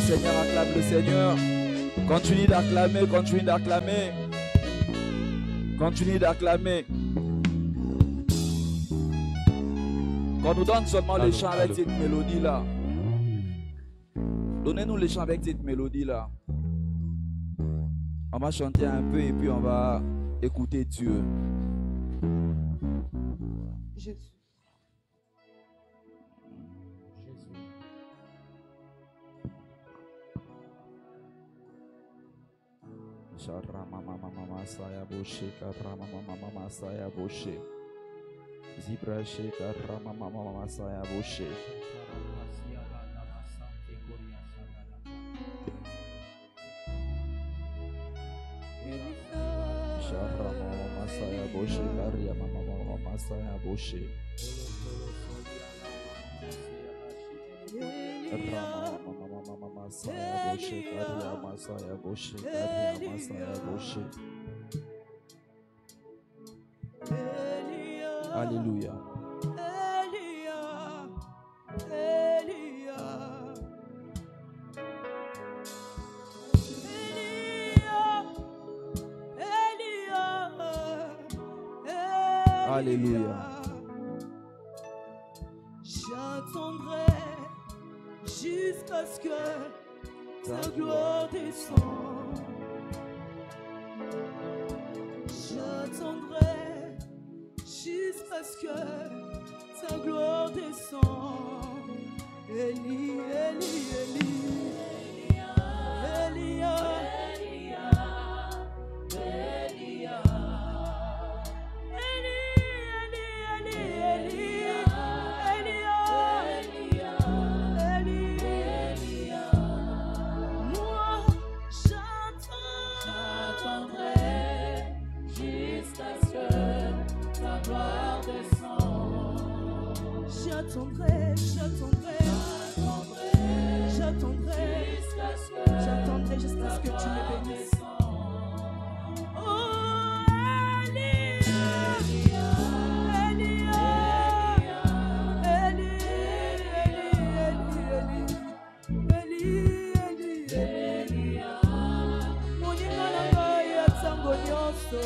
Seigneur, acclame le Seigneur. Continue d'acclamer, continue d'acclamer. Continue d'acclamer. Qu'on nous donne seulement les chants avec cette mélodie-là. Donnez-nous les chants avec cette mélodie-là. On va chanter un peu et puis on va écouter Dieu. Jésus. Alléluia. Alléluia. J'attendrai jusqu'à ce que ta gloire descende. J'attendrai jusqu'à ce que ta gloire descende. Élie, Élie, Élie. Elia, Elia, J'attendrai jusqu'à ce que tu me bénisses. Oh, Elia, Elia, Elia, Moninga nanga ya tango nyonso.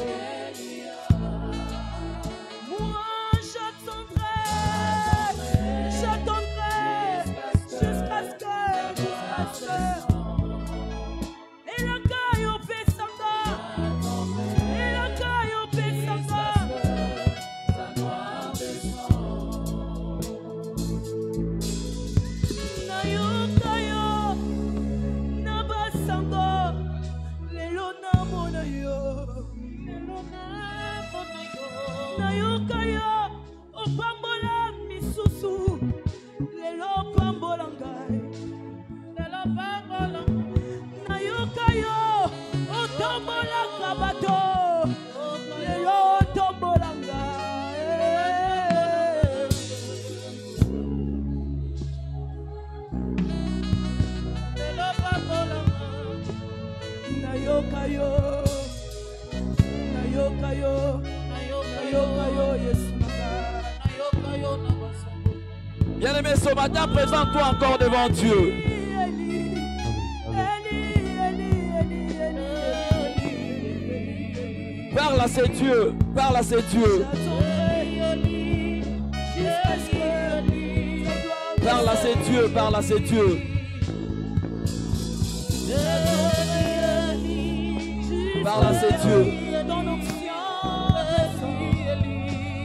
Bien-aimé, ce matin, présente-toi encore devant Dieu. Parle à ces dieux, parle à ces dieux. Parle à ces dieux, parle à ces dieux. Parle à ces dieux.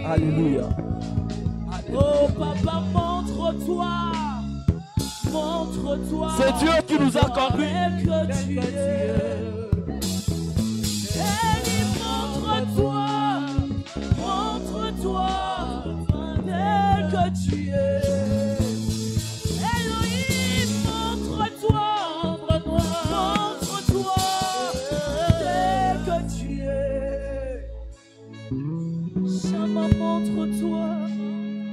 Alléluia. Oh papa, montre-toi. Montre-toi. C'est Dieu qui nous a conduits. Montre-toi. Montre-toi. Tel que tu es. Elohim, montre-toi. Montre-toi. Tel que tu es. Chama, montre-toi.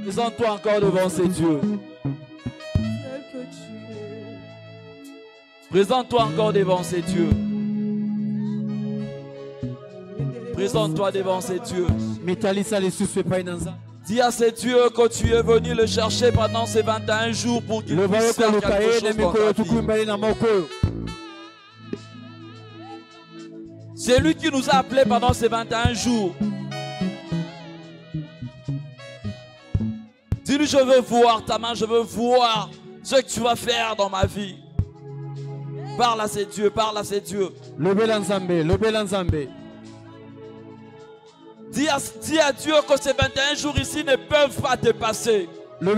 Présente-toi encore devant ces dieux. Présente-toi encore devant ces dieux. Présente-toi devant ces dieux. Metalisa les sous pas inanza. Dis à ces dieux que tu es venu le chercher pendant ces 21 jours pour qu'il puisse faire quelque chose dans ta vie. C'est lui qui nous a appelés pendant ces 21 jours. Dis-lui, je veux voir ta main, je veux voir ce que tu vas faire dans ma vie. Parle à ces dieux, parle à ces dieux. Dis à Dieu que ces 21 jours ici ne peuvent pas te passer. Ces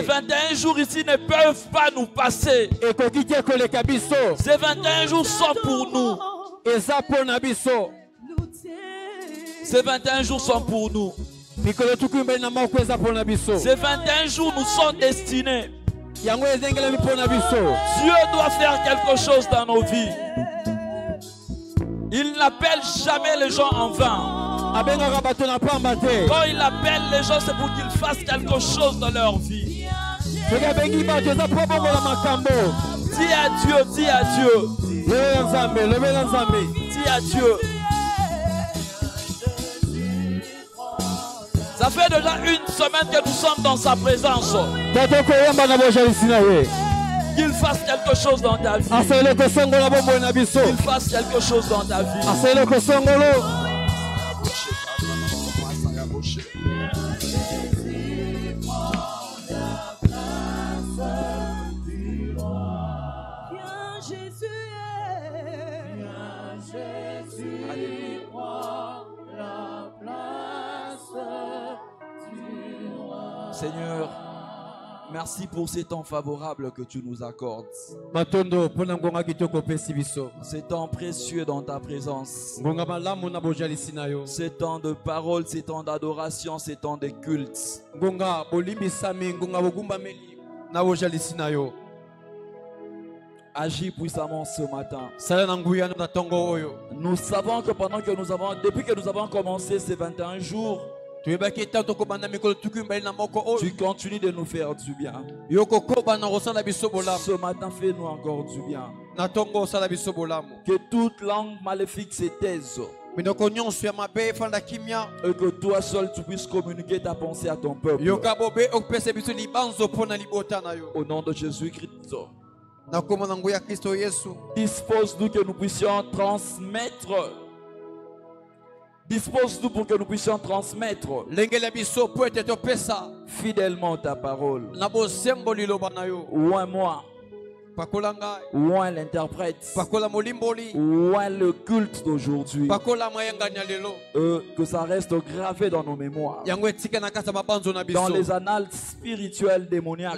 21 jours ici ne peuvent pas nous passer. Ces 21 jours sont pour nous. Ces 21 jours sont pour nous. Ces 21 jours nous sont destinés. Dieu doit faire quelque chose dans nos vies. Il n'appelle jamais les gens en vain. Quand il appelle les gens, c'est pour qu'ils fassent quelque chose dans leur vie. Dis à Dieu, dis à Dieu. Dis à Dieu. Ça fait déjà une semaine que nous sommes dans sa présence. Qu'il fasse quelque chose dans ta vie. Qu'il fasse quelque chose dans ta vie. Seigneur, merci pour ces temps favorables que tu nous accordes. Ces temps précieux dans ta présence. Ces temps de parole, ces temps d'adoration, ces temps de culte. Agis puissamment ce matin. Nous savons que depuis que nous avons commencé ces 21 jours, tu continues de nous faire du bien. Ce matin, fais-nous encore du bien. Que toute langue maléfique se taise. Et que toi seul tu puisses communiquer ta pensée à ton peuple. Au nom de Jésus-Christ. Dispose-nous que nous puissions transmettre. Dispose-nous pour que nous puissions transmettre fidèlement ta parole. Oins-moi. Oins l'interprète. Oins le culte d'aujourd'hui. Que ça reste gravé dans nos mémoires. Dans les annales spirituelles démoniaques.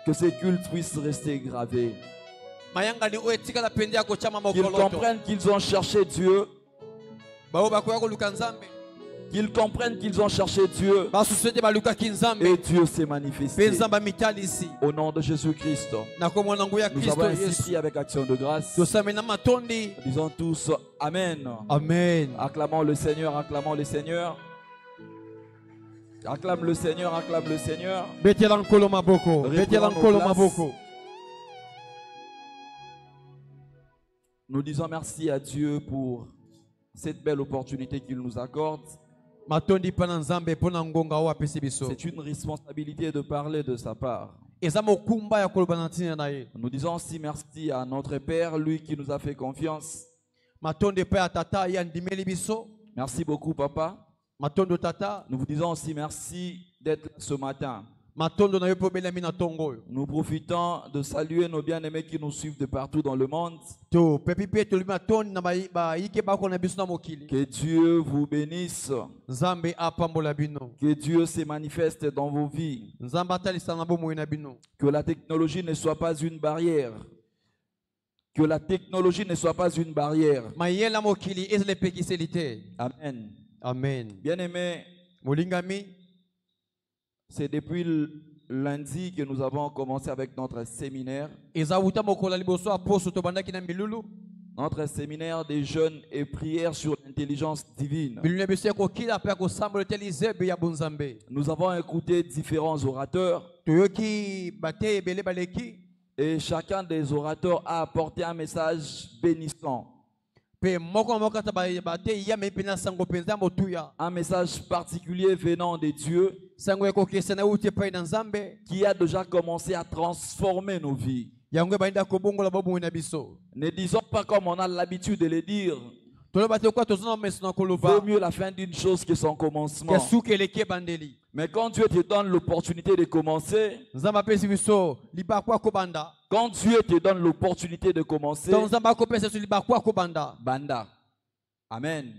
Que ces cultes puissent rester gravés. Qu'ils comprennent qu'ils ont cherché Dieu. Qu'ils comprennent qu'ils ont cherché Dieu. Et Dieu s'est manifesté. Au nom de Jésus-Christ. Nous avons ainsi avec action de grâce. Disons tous Amen. Amen. Acclamons le Seigneur, acclamons le Seigneur. Acclame le Seigneur, acclame le Seigneur. Nous disons merci à Dieu pour cette belle opportunité qu'il nous accorde. C'est une responsabilité de parler de sa part. Nous disons aussi merci à notre Père, lui qui nous a fait confiance. Merci beaucoup, Papa. Nous vous disons aussi merci d'être là ce matin. Nous profitons de saluer nos bien-aimés qui nous suivent de partout dans le monde. Que Dieu vous bénisse. Que Dieu se manifeste dans vos vies. Que la technologie ne soit pas une barrière. Que la technologie ne soit pas une barrière. Amen. Amen. Bien-aimés, c'est depuis lundi que nous avons commencé avec notre séminaire. Notre séminaire des jeunes et prières sur l'intelligence divine. Nous avons écouté différents orateurs. Et chacun des orateurs a apporté un message bénissant. Un message particulier venant de Dieu qui a déjà commencé à transformer nos vies. Ne disons pas comme on a l'habitude de le dire. Vaut mieux la fin d'une chose que son commencement. Mais quand Dieu te donne l'opportunité de commencer, quand Dieu te donne l'opportunité de commencer, banda. Amen.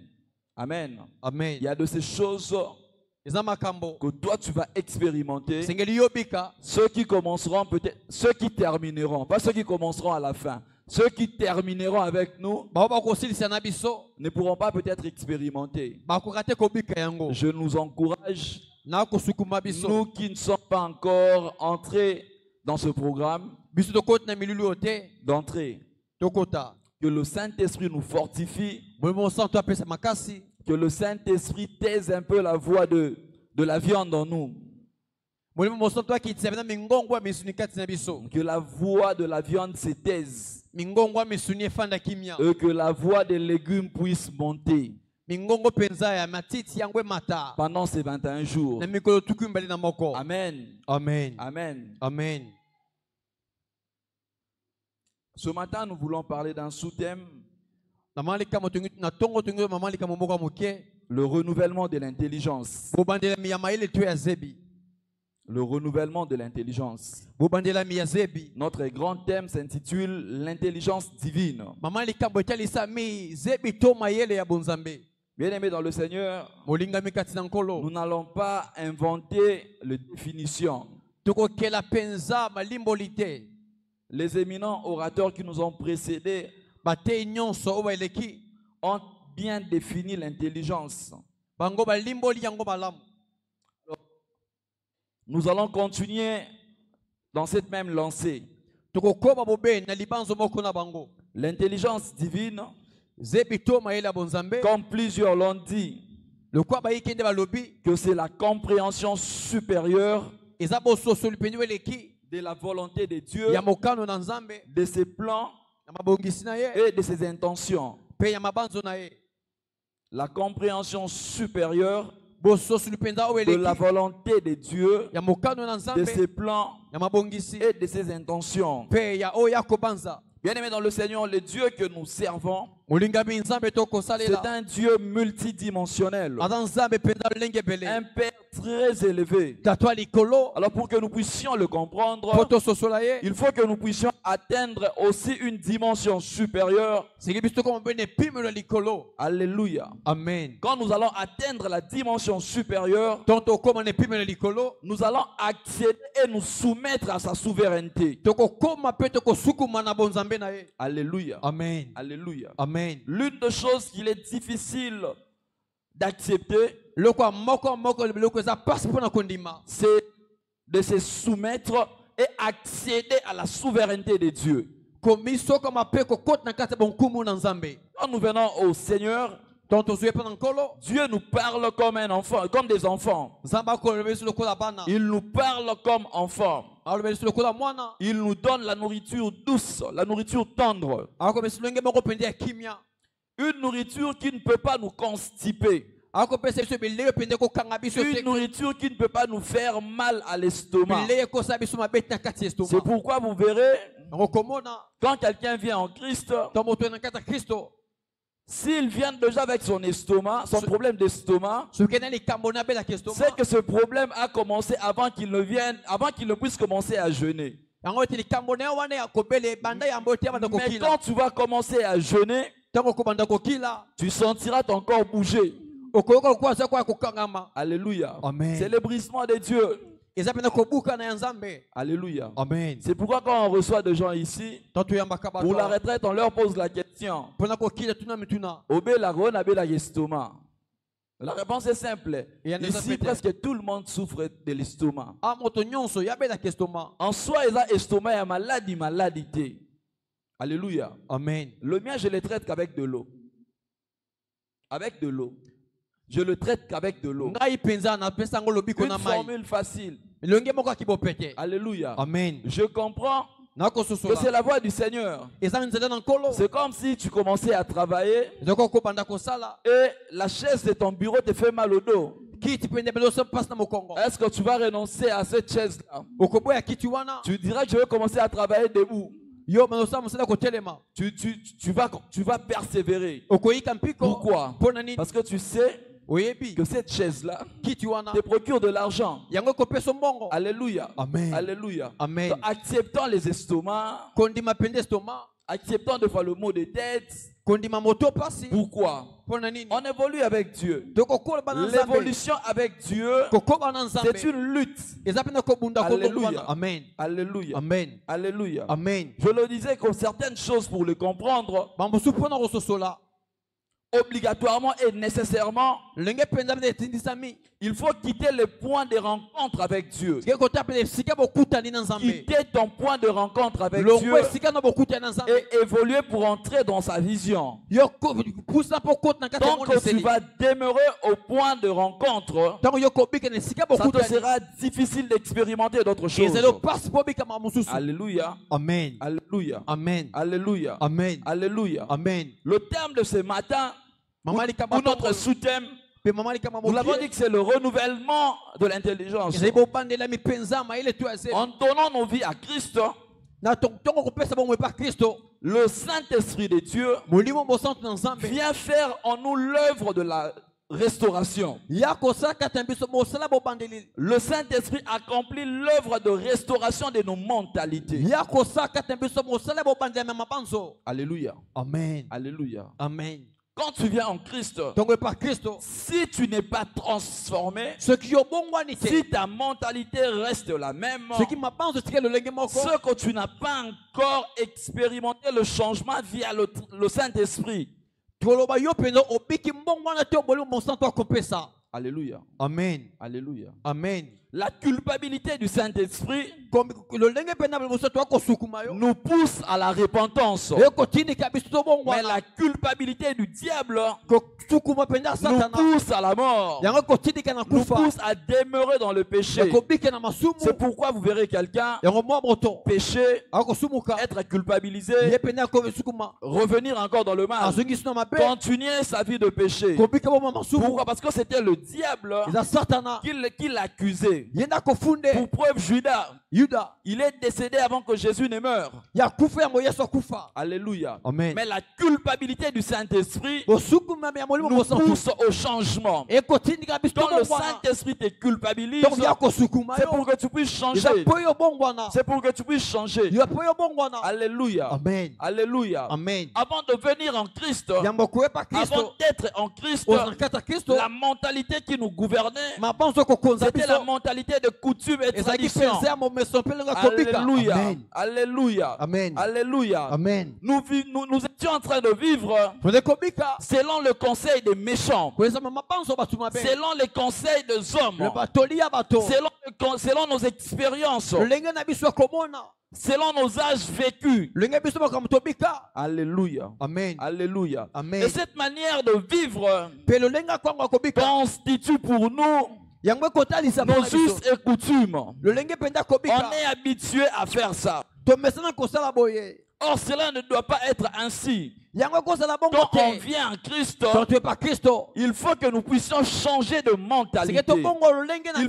Amen. Amen. Il y a de ces choses que toi tu vas expérimenter. Ceux qui commenceront peut-être, ceux qui termineront, pas ceux qui commenceront à la fin. Ceux qui termineront avec nous ne pourront pas peut-être expérimenter. Je nous encourage, nous qui ne sommes pas encore entrés dans ce programme, d'entrer. Que le Saint-Esprit nous fortifie, que le Saint-Esprit taise un peu la voix de la viande en nous. Que la voix de la viande se taise. Et que la voix des légumes puisse monter pendant ces 21 jours. Amen. Amen. Amen. Amen. Ce matin, nous voulons parler d'un sous-thème. Le renouvellement de l'intelligence. Le renouvellement de l'intelligence. Notre grand thème s'intitule l'intelligence divine. Bien-aimés dans le Seigneur, nous n'allons pas inventer les définitions. Les éminents orateurs qui nous ont précédés ont bien défini l'intelligence. Nous allons continuer dans cette même lancée. L'intelligence divine, comme plusieurs l'ont dit, que c'est la compréhension supérieure de la volonté de Dieu, de ses plans et de ses intentions. La compréhension supérieure de la volonté de Dieu, de ses plans et de ses intentions. Bien-aimés dans le Seigneur, le Dieu que nous servons, c'est un Dieu multidimensionnel, un Père très élevé. Alors pour que nous puissions le comprendre, il faut que nous puissions atteindre aussi une dimension supérieure. Alléluia. Amen. Quand nous allons atteindre la dimension supérieure, nous allons accéder et nous soumettre à sa souveraineté. Alléluia. Amen. Alléluia. Amen. L'une des choses qu'il est difficile d'accepter, c'est de se soumettre et accéder à la souveraineté de Dieu. Quand nous venons au Seigneur, Dieu nous parle comme un enfant, comme des enfants. Il nous parle comme enfants. Il nous donne la nourriture douce, la nourriture tendre. Une nourriture qui ne peut pas nous constiper. Une nourriture qui ne peut pas nous faire mal à l'estomac. C'est pourquoi vous verrez, quand quelqu'un vient en Christ, s'il vient déjà avec son estomac, son problème d'estomac, c'est que ce problème a commencé avant qu'il ne vienne, avant qu'il ne puisse commencer à jeûner. Mais quand tu vas commencer à jeûner, tu sentiras ton corps bouger. Alléluia. C'est le brisement de Dieu. Alléluia. Amen. C'est pourquoi quand on reçoit des gens ici, pour la retraite, on leur pose la question. La réponse est simple. Ici, presque tout le monde souffre de l'estomac. En soi, il y a l'estomac, il y a maladie. Alléluia. Amen. Le mien, je le traite qu'avec de l'eau. Avec de l'eau. Je le traite qu'avec de l'eau. Une formule facile. Alléluia. Amen. Je comprends que c'est la voix du Seigneur. C'est comme si tu commençais à travailler et la chaise de ton bureau te fait mal au dos. Est-ce que tu vas renoncer à cette chaise-là? Tu dirais que je vais commencer à travailler debout. Tu vas persévérer. Pourquoi? Parce que tu sais que cette chaise-là te procure de l'argent. Alléluia. Amen. Alléluia. Amen. Donc, acceptant les estomacs, acceptant de faire le mot de tête. Pourquoi? On évolue avec Dieu. L'évolution avec Dieu, c'est une lutte. Alléluia. Amen. Alléluia. Amen. Alléluia. Amen. Je le disais que certaines choses, pour les comprendre, obligatoirement et nécessairement, il faut quitter le point de rencontre avec Dieu. Quitter ton point de rencontre avec Dieu et évoluer pour entrer dans sa vision. Donc tu vas demeurer au point de rencontre, ça te sera difficile d'expérimenter d'autres choses. Alléluia. Amen. Alléluia. Amen. Alléluia. Amen. Alléluia. Amen. Le thème de ce matin, ou notre sous-thème, nous l'avons dit que c'est le renouvellement de l'intelligence. En donnant nos vies à Christ, le Saint-Esprit de Dieu vient faire en nous l'œuvre de la restauration. Le Saint-Esprit accomplit l'œuvre de restauration de nos mentalités. Alléluia. Amen. Alléluia. Amen. Quand tu viens en Christ, si tu n'es pas transformé, si ta mentalité reste la même, ce que tu n'as pas encore expérimenté le changement via le Saint-Esprit. Alléluia. Amen. Alléluia. Amen. La culpabilité du Saint-Esprit nous pousse à la repentance. Mais la culpabilité du diable nous pousse à la mort. Nous pousse à demeurer dans le péché. C'est pourquoi vous verrez quelqu'un pécher, être culpabilisé, revenir encore dans le mal, continuer sa vie de péché. Pourquoi? Parce que c'était le diable qui l'accusait. Pour preuve, Judas, il est décédé avant que Jésus ne meure. Alléluia. Amen. Mais la culpabilité du Saint-Esprit nous pousse au changement. Quand le Saint-Esprit te culpabilise, c'est pour que tu puisses changer. C'est pour que tu puisses changer. Alléluia. Amen. Alléluia. Amen. Avant de venir en Christ, avant d'être en Christ, la mentalité qui nous gouvernait, c'était la mentalité de coutume et tradition. Alléluia. Amen. Alléluia. Amen. Alléluia. Amen. Nous étions en train de vivre selon le conseil des méchants, selon les conseils des hommes, selon nos expériences, selon nos âges vécus. Alléluia. Amen. Alléluia. Amen. Et cette manière de vivre constitue pour nous nos us et coutumes. On est habitué à faire ça. Or, cela ne doit pas être ainsi. Quand on vient en Christ, il faut que nous puissions changer de mentalité. Il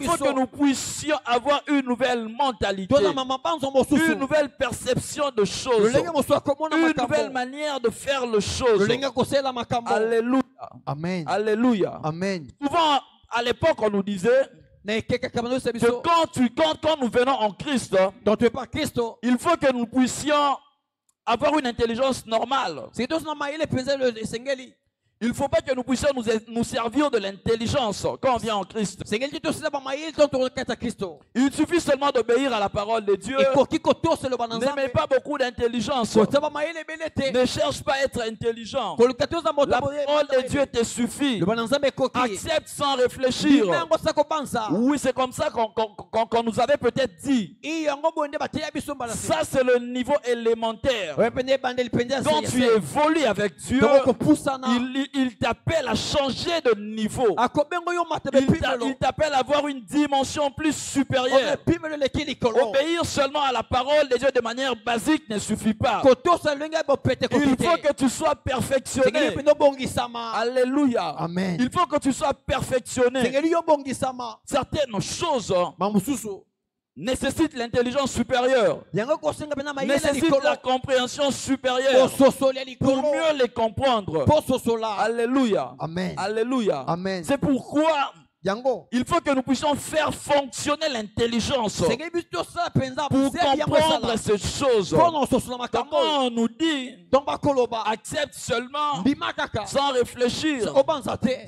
faut que nous puissions avoir une nouvelle mentalité, une nouvelle perception de choses, une nouvelle manière de faire les choses. Alléluia. Amen. Alléluia. Amen. Souvent, à l'époque, on nous disait que quand nous venons en Christ, il faut que nous puissions avoir une intelligence normale. Il ne faut pas que nous puissions nous servir de l'intelligence quand on vient en Christ. Il suffit seulement d'obéir à la parole de Dieu. N'aimez pas beaucoup d'intelligence. Ne cherche pas à être intelligent. La parole de Dieu te suffit. Accepte sans réfléchir. Oui, c'est comme ça qu'on nous avait peut-être dit. Ça, c'est le niveau élémentaire. Quand tu évolues avec Dieu, il t'appelle à changer de niveau. Il t'appelle à avoir une dimension plus supérieure. Obéir seulement à la parole de Dieu de manière basique ne suffit pas. Il faut que tu sois perfectionné. Alléluia. Amen. Il faut que tu sois perfectionné. Certaines choses nécessitent l'intelligence supérieure, nécessitent la compréhension supérieure pour mieux les comprendre. Alléluia. Amen. Alléluia. Amen. C'est pourquoi il faut que nous puissions faire fonctionner l'intelligence pour comprendre ces choses. Comment on nous dit accepte seulement sans réfléchir.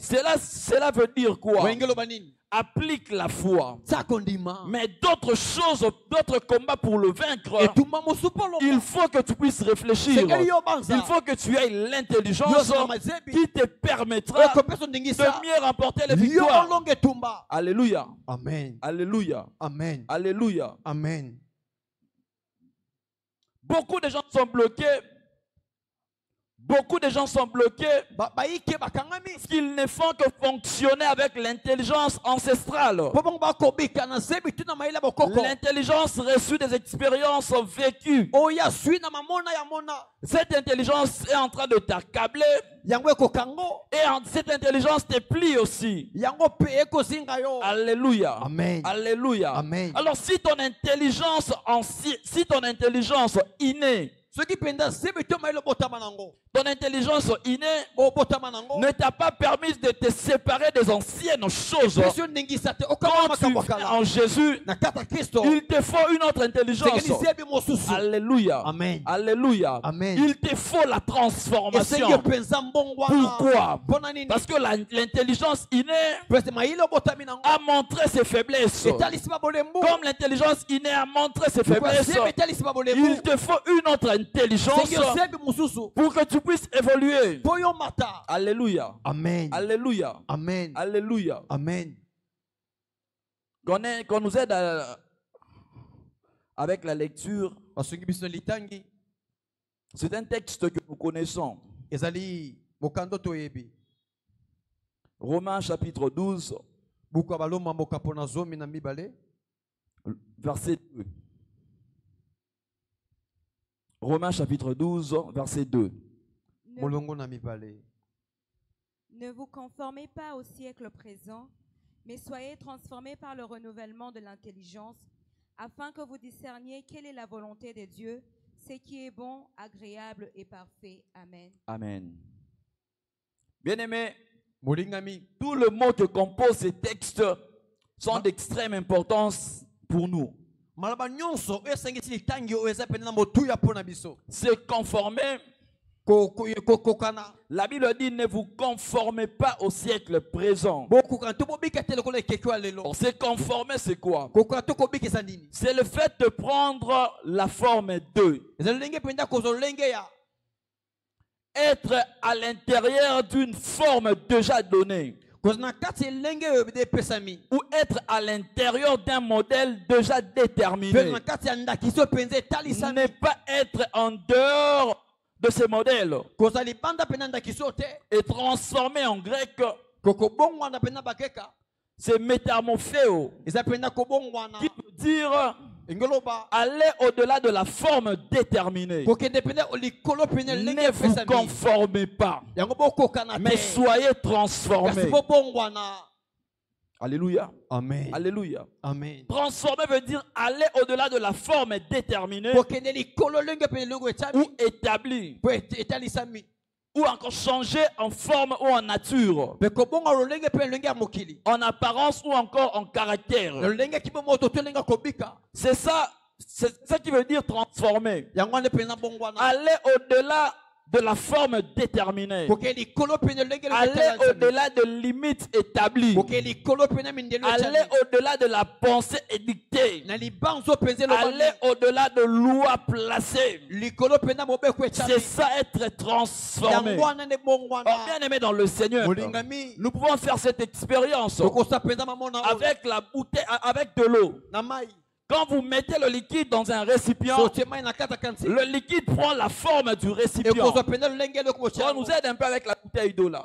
Cela veut dire quoi? Applique la foi. Mais d'autres choses, d'autres combats pour le vaincre, il faut que tu puisses réfléchir. Il faut que tu aies l'intelligence qui te permettra de mieux remporter les victoires. Alléluia. Amen. Alléluia. Amen. Alléluia. Amen. Beaucoup de gens sont bloqués. Beaucoup de gens sont bloqués parce qu'ils ne font que fonctionner avec l'intelligence ancestrale. L'intelligence reçue des expériences vécues. Cette intelligence est en train de t'accabler. Et cette intelligence te plie aussi. Alléluia. Amen. Alléluia. Amen. Alors si ton intelligence innée, ton intelligence innée ne t'a pas permis de te séparer des anciennes choses. Quand tu es en Jésus, il te faut une autre intelligence. Alléluia. Amen. Alléluia. Amen. Il te faut la transformation. Pourquoi? Parce que l'intelligence innée a montré ses faiblesses. Comme l'intelligence innée a montré ses faiblesses, il te faut une autre intelligence pour que tu puisses évoluer. Alléluia. Amen. Alléluia. Amen. Alléluia. Amen. Qu'on nous aide avec la lecture. C'est un texte que nous connaissons. Romains chapitre 12, verset 2. Romains chapitre 12, verset 2. Ne vous conformez pas au siècle présent, mais soyez transformés par le renouvellement de l'intelligence, afin que vous discerniez quelle est la volonté de Dieu, ce qui est bon, agréable et parfait. Amen. Amen. Bien-aimés, tous les mots que composent ces textes sont d'extrême importance pour nous. C'est conformer. La Bible dit ne vous conformez pas au siècle présent. C'est conformer, c'est quoi? C'est le fait de prendre la forme d'eux. Être à l'intérieur d'une forme déjà donnée. Ou être à l'intérieur d'un modèle déjà déterminé. Ne pas être en dehors de ces modèles. Et transformer en grec, c'est métamorpheo, qui veut dire aller au-delà de la forme déterminée. Ne vous conformez pas, mais soyez transformés. Alléluia. Amen. Alléluia. Amen. Transformer veut dire aller au-delà de la forme déterminée ou établie. Ou encore changer en forme ou en nature, en apparence ou encore en caractère. C'est ça qui veut dire transformer. Aller au-delà de la forme déterminée. Aller au-delà de limites établies. Aller au-delà de la pensée édictée. Aller au-delà de lois placées. C'est ça être transformé. Oh, bien aimé dans le Seigneur, nous pouvons faire cette expérience avec la bouteille, avec de l'eau. Quand vous mettez le liquide dans un récipient, le liquide prend la forme du récipient. On nous aide un peu avec la bouteille d'eau là.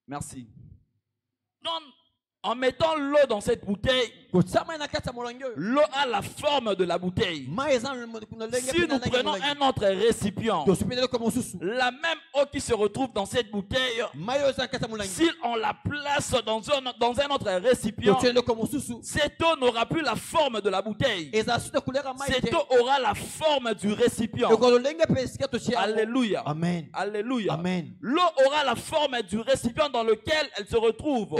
Merci. En mettant l'eau dans cette bouteille, l'eau a la forme de la bouteille. Si nous prenons un autre récipient, la même eau qui se retrouve dans cette bouteille, si on la place dans un autre récipient, cette eau n'aura plus la forme de la bouteille. Cette eau aura la forme du récipient. Alléluia. Amen. Alléluia. Amen. L'eau aura la forme du récipient dans lequel elle se retrouve.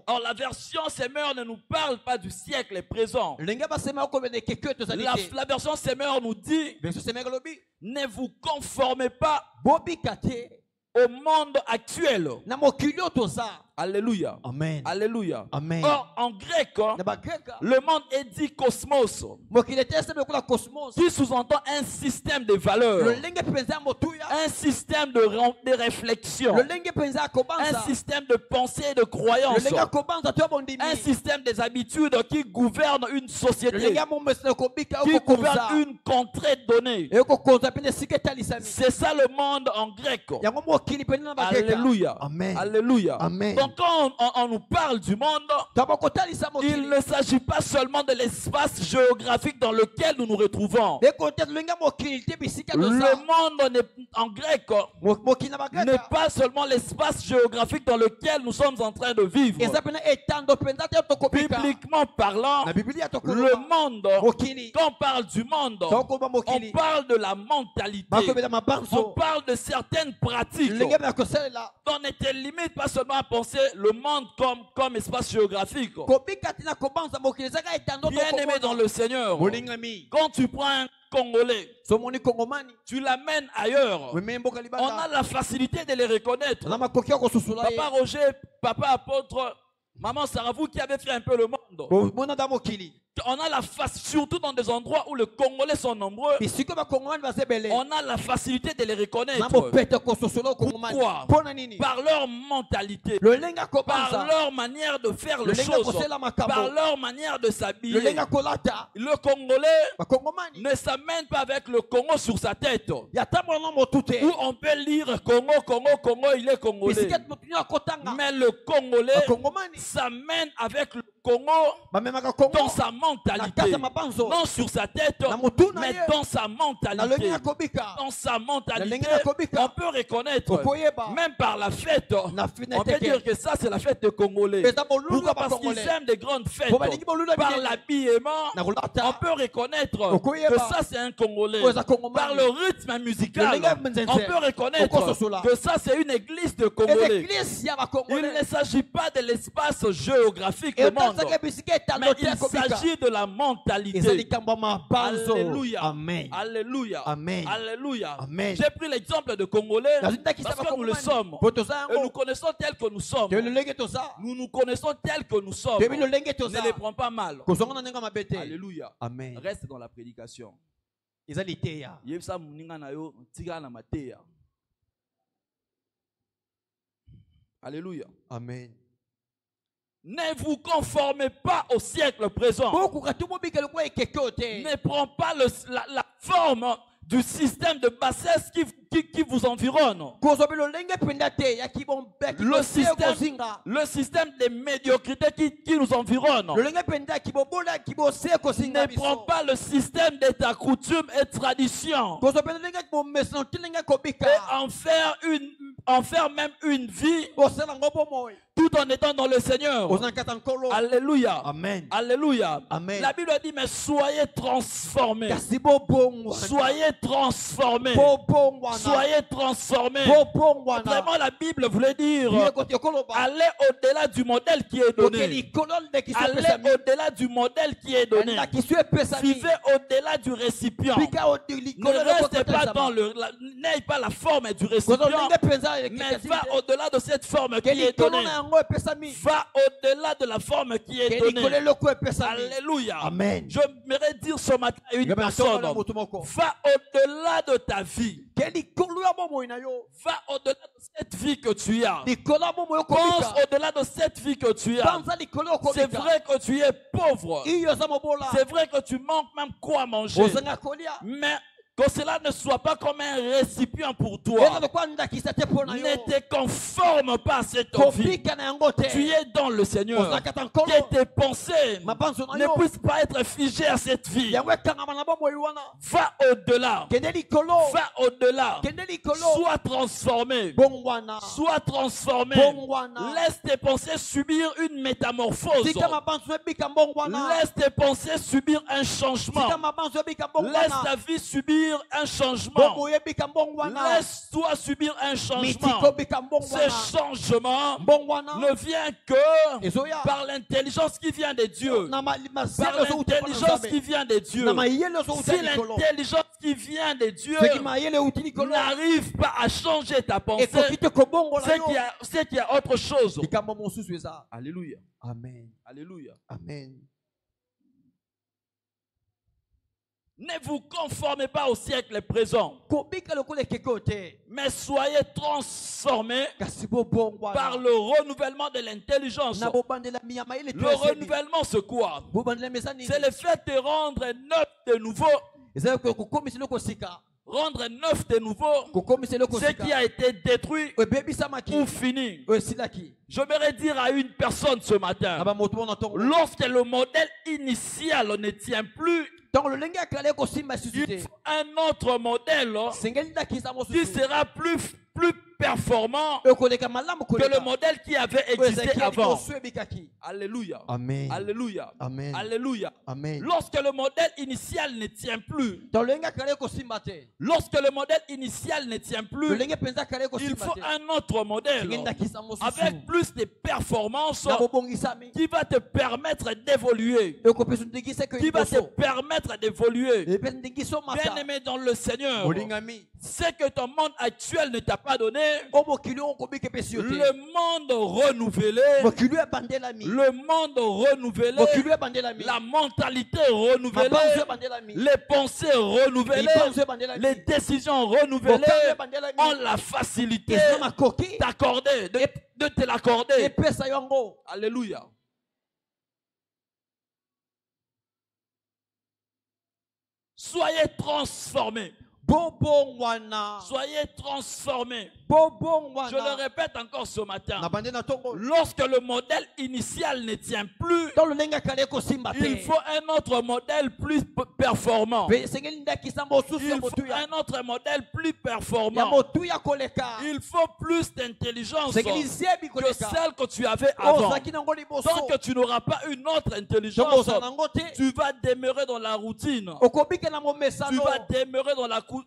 Or, la version Semeur ne nous parle pas du siècle présent. La version Semeur nous dit: ne vous conformez pas au monde actuel. Alléluia. Amen. Alléluia. Amen. Or, en grec, le monde est dit cosmos, qui sous-entend un système de valeurs, un système de réflexion, un système de pensée et de croyance, un système des habitudes qui gouverne une société, qui gouverne une contrée donnée. C'est ça le monde en grec. Alléluia. Amen. Alléluia. Amen. Donc quand on nous parle du monde, il ne s'agit pas seulement de l'espace géographique dans lequel nous nous retrouvons. Le monde en grec n'est pas seulement l'espace géographique dans lequel nous sommes en train de vivre. Bibliquement parlant, le monde, quand on parle du monde, on parle de la mentalité, on parle de certaines pratiques. On n'était limite pas seulement à penser le monde comme espace géographique. Bien aimé dans le Seigneur, quand tu prends un Congolais, tu l'amènes ailleurs, on a la facilité de les reconnaître. Papa Roger, papa apôtre, maman Saravou qui avait fait un peu le monde. On a la facilité, surtout dans des endroits où les Congolais sont nombreux, on a la facilité de les reconnaître. Pourquoi? Par leur mentalité, par leur manière de faire les choses, par leur manière de s'habiller. Le Congolais ne s'amène pas avec le Congo sur sa tête, où on peut lire Congo, Congo, Congo, il est Congolais. Mais le Congolais s'amène avec le Congo dans sa mentalité, non sur sa tête, mais dans sa mentalité. Dans sa mentalité, on peut reconnaître, même par la fête, on peut dire que ça c'est la fête des Congolais. Pourquoi? Parce qu'ils aiment des grandes fêtes. Par l'habillement, on peut reconnaître que ça c'est un Congolais. Par le rythme musical, on peut reconnaître que ça c'est une église de Congolais. Il ne s'agit pas de l'espace géographique du monde, mais il s'agit de la mentalité. Alléluia. Amen. Alléluia. Amen. Alléluia. Amen. J'ai pris l'exemple de Congolais parce que nous le sommes. Et nous connaissons tel que nous sommes. Nous nous connaissons tel que nous sommes. Ne les prends pas mal. Alléluia. Amen. Reste dans la prédication. Alléluia. Amen. Ne vous conformez pas au siècle présent. Ne prends pas la forme du système de bassesse qui vous environne. Le système de médiocrité qui nous environne. Ne prends pas le système de ta coutume et tradition. Et en faire même une vie tout en étant dans le Seigneur. Alléluia. Amen. Alléluia. Amen. La Bible dit, mais soyez transformés. Soyez transformés. Soyez transformés. Vraiment, la Bible voulait dire, allez au-delà du modèle qui est donné. Allez au-delà du modèle qui est donné. Vivez au-delà du récipient. Ne restez pas dans n'ayez pas la forme du récipient, mais va au-delà de cette forme qui est donnée. Va au-delà de la forme qui est donnée. Alléluia. Amen. Je m'aimerais dire ce matin à une personne, va au-delà de ta vie. Va au-delà de cette vie que tu as. Pense au-delà de cette vie que tu as. C'est vrai que tu es pauvre. C'est vrai que tu manques même quoi manger. Mais que cela ne soit pas comme un récipient pour toi. Ne te conforme pas à cette vie. Tu es dans le Seigneur. Que tes pensées ne puissent pas être figées à cette vie. Va au-delà. Va au-delà. Sois transformé. Sois transformé. Laisse tes pensées subir une métamorphose. Laisse tes pensées subir un changement. Laisse ta vie subir un changement. Laisse-toi subir un changement. Ce changement ne vient que par l'intelligence qui vient de Dieu. Par l'intelligence qui vient de Dieu. Si l'intelligence qui vient de Dieu n'arrive pas à changer ta pensée, c'est qu'il y a autre chose. Alléluia. Amen. Alléluia. Amen. Ne vous conformez pas au siècle présent, mais soyez transformés par le renouvellement de l'intelligence. Le renouvellement, c'est quoi? C'est le fait de rendre neuf de nouveau. Rendre neuf de nouveau ce qui a été détruit ou fini. J'aimerais dire à une personne ce matin, lorsque le modèle initial ne tient plus, il faut un autre modèle qui sera plus performant que le modèle qui avait existé avant. Alléluia. Amen. Alléluia. Amen. Alléluia. Amen. Lorsque le modèle initial ne tient plus, lorsque le modèle initial ne tient plus, il faut un autre modèle avec plus de performance qui va te permettre d'évoluer. Qui va te permettre d'évoluer. Bien aimé dans le Seigneur, ce que ton monde actuel ne t'a pas donné, le monde renouvelé, la mentalité renouvelée, les pensées renouvelées, les décisions renouvelées ont la facilité d'accorder, de te l'accorder. Alléluia. Soyez transformés. Soyez transformés. Je le répète encore ce matin. Lorsque le modèle initial ne tient plus, il faut un autre modèle plus performant. Il faut un autre modèle plus performant. Il faut plus d'intelligence que celle que tu avais avant. Tant que tu n'auras pas une autre intelligence, tu vas demeurer dans la routine. Tu vas demeurer dans la routine.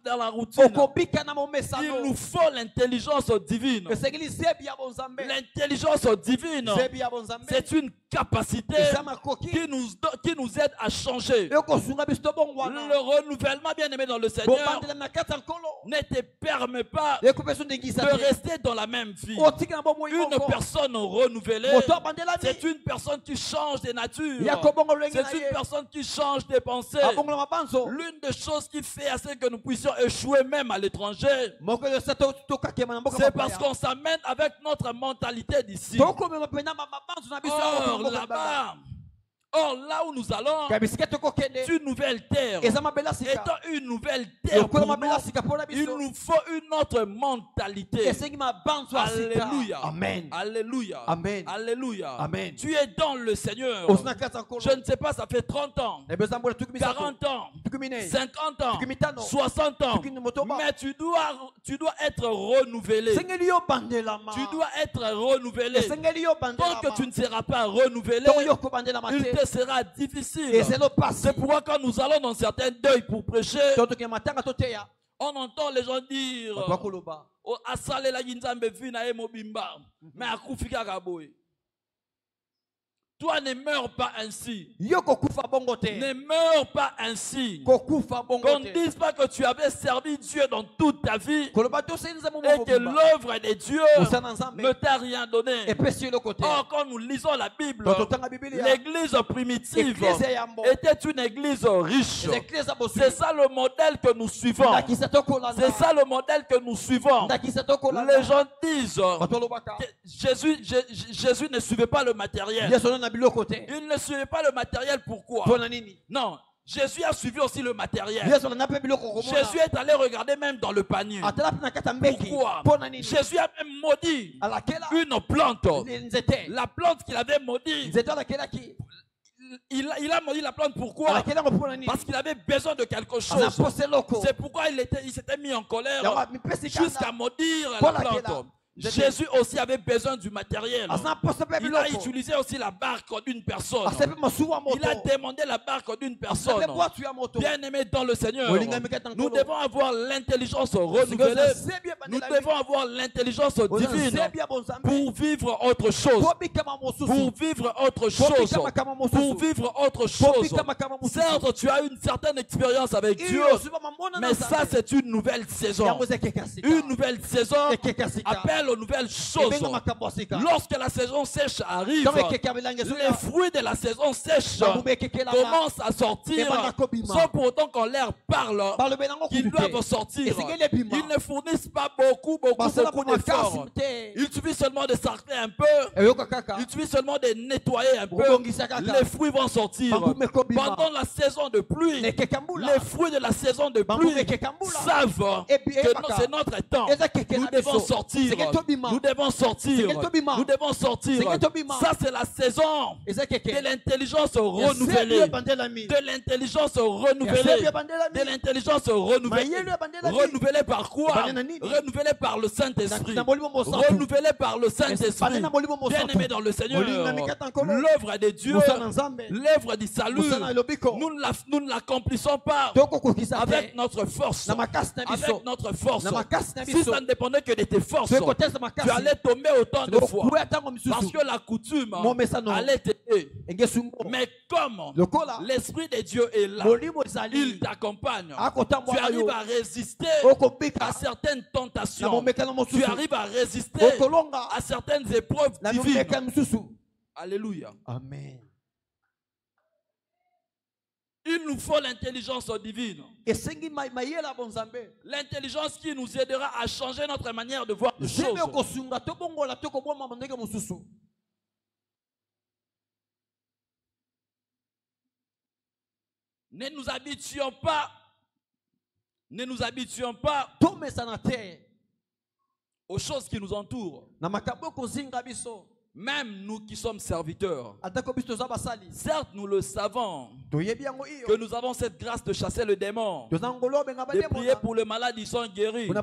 Il nous faut l'intelligence divine. L'intelligence divine, c'est une capacité qui nous aide à changer. Le renouvellement, bien aimé dans le Seigneur, ne te permet pas de rester dans la même vie. Une personne renouvelée, c'est une personne qui change de nature. C'est une personne qui change de pensée. L'une des choses qui fait à ce que nous puissions échouer même à l'étranger, c'est parce qu'on s'amène avec notre mentalité d'ici. Or là-bas, or là où nous allons, c'est une nouvelle terre. Étant une nouvelle terre pour nous, il nous faut une autre mentalité. Alléluia. Amen. Alléluia. Amen. Alléluia. Amen. Tu es dans le Seigneur. Je ne sais pas, ça fait 30 ans, 40 ans, 50 ans, 60 ans, mais tu dois être renouvelé. Tu dois être renouvelé. Tant que tu ne seras pas renouvelé, il te sera difficile. C'est pourquoi quand nous allons dans certains deuils pour prêcher, on entend les gens dire mais Toi ne meurs pas ainsi. Ne meurs pas ainsi. Qu'on ne dise pas que tu avais servi Dieu dans toute ta vie et que l'œuvre de Dieu ne t'a rien donné. Or, quand nous lisons la Bible, l'église primitive était une église riche. C'est ça le modèle que nous suivons. C'est ça le modèle que nous suivons. Les gens disent que Jésus ne suivait pas le matériel. Il ne suivait pas le matériel, pourquoi? Non, Jésus a suivi aussi le matériel. Jésus est allé regarder même dans le panier. Pourquoi? Jésus a même maudit une plante. La plante qu'il avait maudite. Il a maudit la plante, pourquoi? Parce qu'il avait besoin de quelque chose. C'est pourquoi il s'était mis en colère jusqu'à maudire la plante. Jésus aussi avait besoin du matériel. Il a utilisé aussi la barque d'une personne. Il a demandé la barque d'une personne. Bien aimé dans le Seigneur, nous devons avoir l'intelligence renouvelée. Nous devons avoir l'intelligence divine pour vivre autre chose. Pour vivre autre chose. Pour vivre autre chose. Certes, tu as une certaine expérience avec Dieu, mais ça c'est une nouvelle saison. Une nouvelle saison appelle aux nouvelles choses. Lorsque la saison sèche arrive, les fruits de la saison sèche commencent à sortir sans pour autant qu'on leur parle qu'ils doivent sortir. Ils ne fournissent pas beaucoup d'efforts. Il suffit seulement de sarcler un peu. Il suffit seulement de nettoyer un peu. Les fruits vont sortir. Pendant la saison de pluie, les fruits de la saison de pluie savent que c'est notre temps. Nous devons sortir. Nous devons sortir. Nous devons sortir. Ça, c'est la saison de l'intelligence renouvelée. De l'intelligence renouvelée. De l'intelligence renouvelée. Renouvelée par quoi? Renouvelée par le Saint-Esprit. Renouvelée par le Saint-Esprit. Bien aimé dans le Seigneur, l'œuvre de Dieu, l'œuvre du salut, nous ne l'accomplissons pas avec notre force. Avec notre force. Si ça ne dépendait que de tes forces, tu allais tomber autant de fois. Parce que la coutume allait t'aider. Mais comme l'Esprit de Dieu est là, il t'accompagne. Tu arrives à résister à certaines tentations. Tu arrives à résister à certaines épreuves divines. Alléluia. Amen. Il nous faut l'intelligence divine. L'intelligence qui nous aidera à changer notre manière de voir les choses. Ne nous habituons pas aux choses qui nous entourent. Même nous qui sommes serviteurs, certes nous le savons que nous avons cette grâce de chasser le démon, de prier pour le malade, ils sont guéris. Mais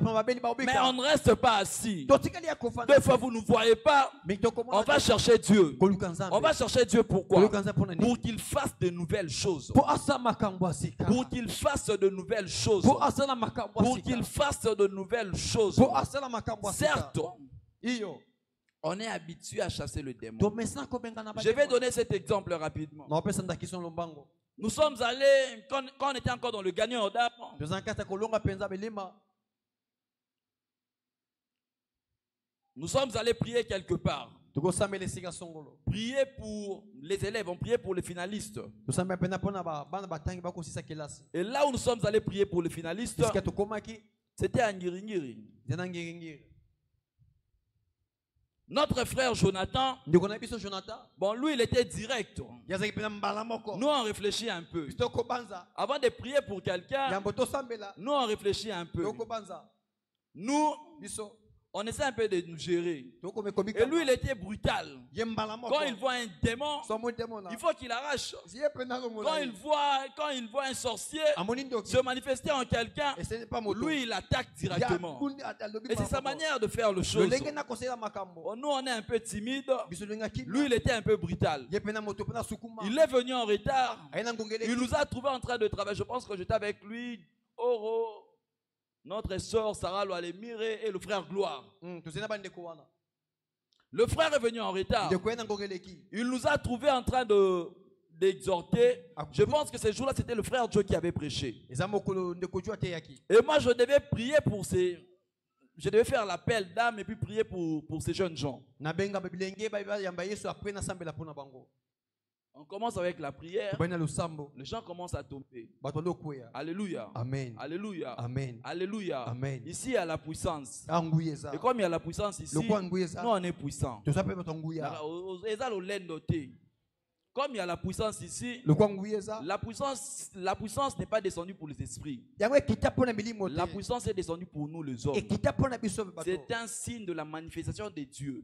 on ne reste pas assis. Des fois vous ne voyez pas, on va chercher Dieu. On va chercher Dieu pourquoi? Pour qu'il fasse de nouvelles choses. Pour qu'il fasse de nouvelles choses. Pour qu'il fasse de nouvelles choses. Certes, on est habitué à chasser le démon. Je vais donner cet exemple rapidement. Nous sommes allés, quand on était encore dans le gagnant d'âme, nous sommes allés prier quelque part. Prier pour les élèves, on priait pour les finalistes. Et là où nous sommes allés prier pour les finalistes, c'était à Ngiringiri. Notre frère Jonathan, bon, lui il était direct. Nous on réfléchit un peu. Avant de prier pour quelqu'un, nous on réfléchit un peu. Nous, on essaie un peu de nous gérer. Et lui il était brutal. Quand il voit un démon, il faut qu'il arrache. Quand il voit un sorcier se manifester en quelqu'un, lui il attaque directement. Et c'est sa manière de faire les choses. Nous on est un peu timide. Lui il était un peu brutal. Il est venu en retard. Il nous a trouvé en train de travailler. Je pense que j'étais avec lui, Oro, notre sœur Sarah Loalemire et le frère Gloire. Le frère est venu en retard. Il nous a trouvés en train d'exhorter. Je pense que ce jour-là, c'était le frère Joe qui avait prêché. Et moi, je devais prier pour ces... Je devais faire l'appel d'âme et puis prier pour ces jeunes gens. On commence avec la prière. Les gens commencent à tomber. Alléluia. Amen. Alléluia. Amen. Alléluia. Amen. Ici, il y a la puissance. Et comme il y a la puissance ici, nous on est puissants. Comme il y a la puissance ici, la puissance n'est pas descendue pour les esprits. La puissance est descendue pour nous les hommes. C'est un signe de la manifestation de Dieu.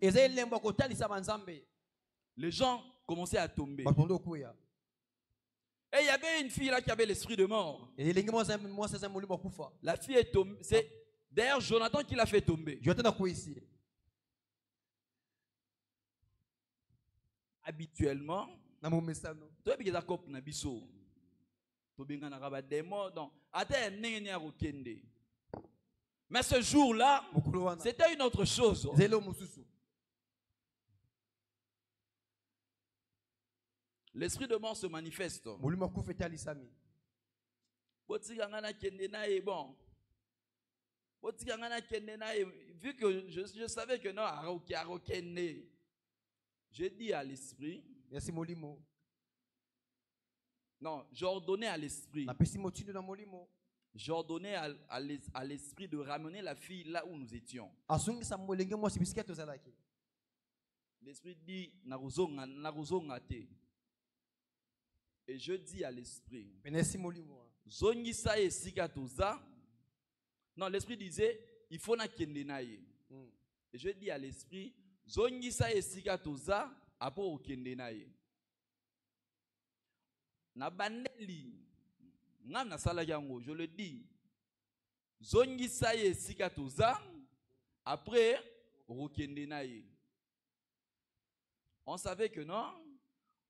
Les gens commençaient à tomber. Et il y avait une fille là qui avait l'esprit de mort. La fille est tombée. C'est d'ailleurs Jonathan qui l'a fait tomber. Habituellement, mais ce jour-là, c'était une autre chose. L'esprit de mort se manifeste. Vu que je savais que non, j'ai dit à l'esprit. Non, j'ordonnais à l'esprit. J'ordonnais à l'esprit de ramener la fille là où nous étions. L'esprit dit, et je dis à l'esprit, non, l'esprit disait, il faut na kende na ye. Et je dis à l'esprit, zongisa esika toza apo okende na ye. Na bandeli, ngam na sala yango, je le dis, zongisa esika toza après okende na ye. On savait que non,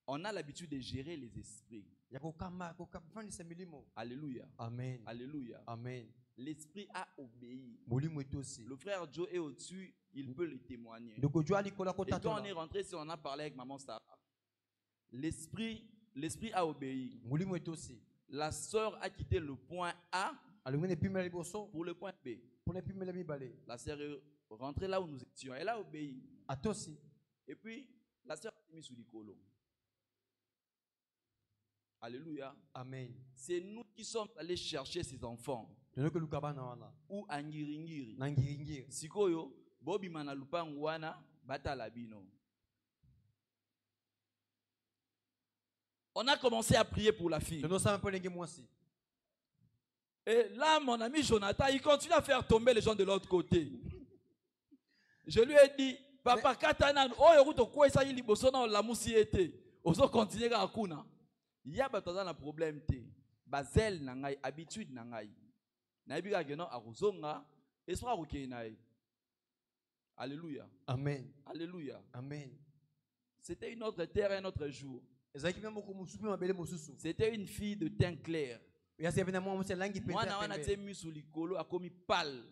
on a l'habitude de gérer les esprits. Alléluia. Amen. Alléluia. Amen. L'esprit a obéi. Le frère Joe est au-dessus, il peut le témoigner. Et quand on est rentré, si on a parlé avec maman Sarah, l'esprit a obéi. La sœur a quitté le point A pour le point B. La sœur est rentrée là où nous étions. Elle a obéi. Et puis, la sœur a mis sous l'icolo. Alléluia. Amen. C'est nous qui sommes allés chercher ces enfants. Ou à Ngiringiri. Sikoyo, Bobi Manalupangu wana, bata labino. On a commencé à prier pour la fille. Et là, mon ami Jonathan, il continue à faire tomber les gens de l'autre côté. Je lui ai dit, papa, Katanan, oh, yoruto quoi ça y liboso na la musiete. Oso continuer à kuna. Il y a un problème. Bazel nangai, habitude nangai. Naibiga geno aruzonga, eswa rukenai. Alléluia. Amen. Alléluia. Amen. C'était une autre terre, un autre jour. C'était une fille de teint clair. Moi, na temi sous likolo a commis pâle.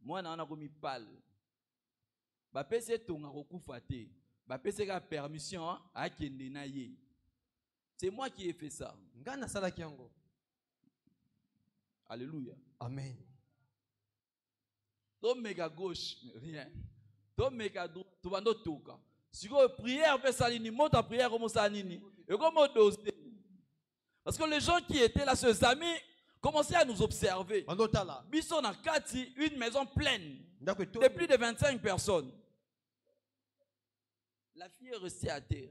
Moi, na commis pâle. Ba pese tonga kokufa te. Ba pese ka permission à kende na ye. C'est moi qui ai fait ça. Alléluia. Amen. To méga gauche, rien. To méga droite, to bando toka. Si vous prière, fait ça nini, monte prière comme ça nini. Et comment doser? Parce que les gens qui étaient là, ces amis, commençaient à nous observer. Bisson a Kati, une maison pleine de plus de 25 personnes. La fille est restée à terre.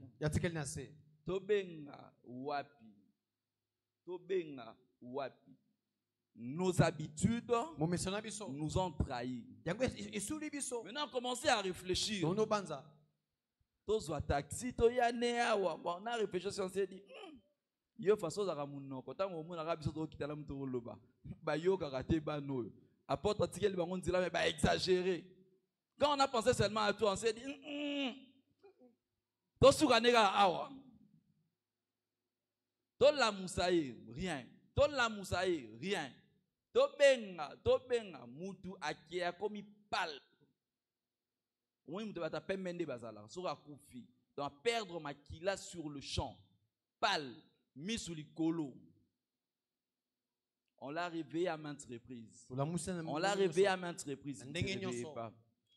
Tobenga wapi. Tobenga wapi. Nos habitudes nous ont trahis. Maintenant, on commence à réfléchir. On a réfléchi, on s'est dit, yo façon za munoko ta mo mona biso to kitala mto loba ba yo karaté ba no apporte article ba ngonzila mais ba exagérer. Quand on a pensé seulement à toi, on s'est dit to sukaneka awa to la musaï rien, to la musaï rien, to benga mutu akia komi pal Donc perdre makila sur le champ, pâle, mis sous le colo. On l'a réveillé à maintes reprises. On l'a réveillé à maintes reprises.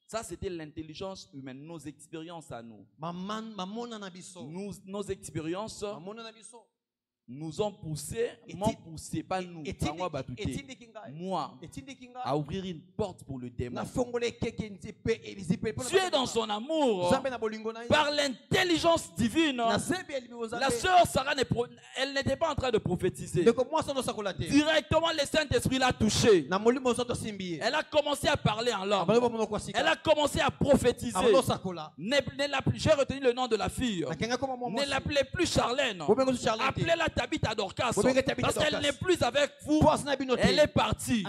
Ça, c'était l'intelligence humaine, nos expériences à nous. Nos expériences nous ont poussé, m'ont poussé, pas nous, pas moi, moi, à ouvrir une porte pour le démon. Dieu dans son amour, par l'intelligence divine, la sœur Sarah, elle n'était pas en train de prophétiser. Directement, le Saint-Esprit l'a touchée. Elle a commencé à parler en langue. Elle a commencé à prophétiser. J'ai retenu le nom de la fille. Ne l'appelez plus Charlène. Appelez-la Tabitha Dorcas. Parce qu'elle n'est plus avec vous. Elle est partie.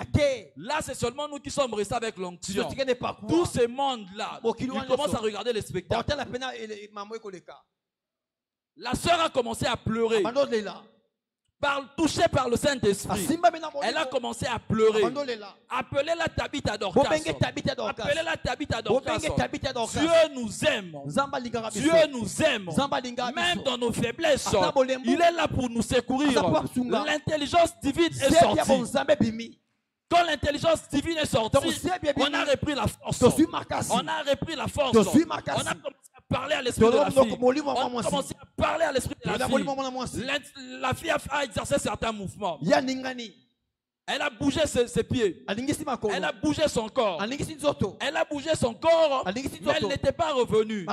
Là, c'est seulement nous qui sommes restés avec l'onction. Tout ce monde-là, ils commencent à regarder les spectacles. La sœur a commencé à pleurer. Touchée par le Saint-Esprit, elle a commencé à pleurer. Appelez-la Tabitha Dorcas. Appelez-la Tabitha Dorcas. Dieu nous aime. Dieu nous aime. Même dans nos faiblesses, il est là pour nous secourir. L'intelligence divine est sortie. Quand l'intelligence divine est sortie, on a repris la force. On a repris la force. On a commencé à parler à l'esprit de la fille. On a commencé à parler à l'esprit de la fille. La fille a exercé certains mouvements. Elle a bougé ses pieds. Elle a bougé son corps. Elle a bougé son corps, mais elle n'était pas revenue.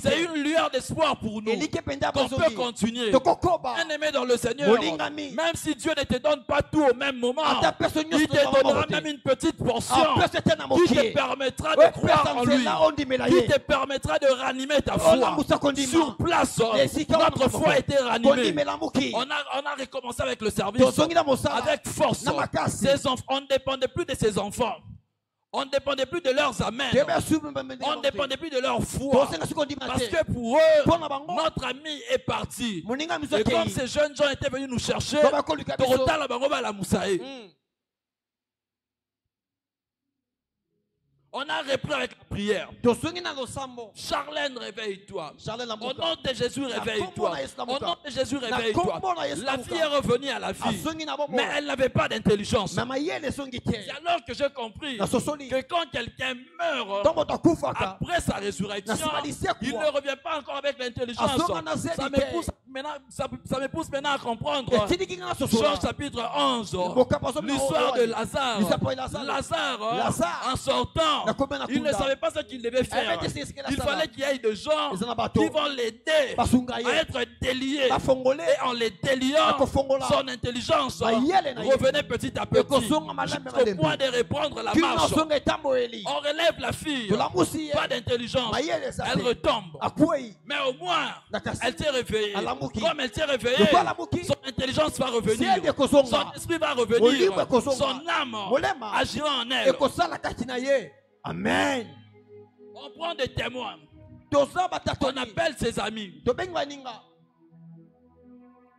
C'est une lueur d'espoir pour nous qu'on peut continuer. Un aimé dans le Seigneur, même si Dieu ne te donne pas tout au même moment, il te donnera même une petite portion qui te permettra de croire en lui, qui te permettra de ranimer ta foi. Sur place, notre foi a été ranimée. On a recommencé avec le service, avec force. On ne dépendait plus de ses enfants. On ne dépendait plus de leurs amens. On ne dépendait plus de leur foi. Parce que pour eux, notre ami est parti. Et comme ces jeunes gens étaient venus nous chercher, on a repris avec la prière. Charlène, réveille-toi. Au nom de Jésus, réveille-toi. Au nom de Jésus, réveille-toi. La fille est revenue à la vie, mais elle n'avait pas d'intelligence. C'est alors que j'ai compris que quand quelqu'un meurt après sa résurrection, il ne revient pas encore avec l'intelligence. Ça me pousse maintenant à comprendre Jean chapitre 11, l'histoire de Lazare. Lazare, en sortant, il ne savait pas ce qu'il devait faire. Il fallait qu'il y ait des gens qui vont l'aider à être déliés. Et en les déliant, son intelligence revenait petit à petit au point de reprendre la marche. On relève la fille, pas d'intelligence, elle retombe. Mais au moins, elle s'est réveillée. Comme elle s'est réveillée, son intelligence va revenir, son esprit va revenir, son âme agira en elle. Amen. On prend des témoins. On appelle ses amis.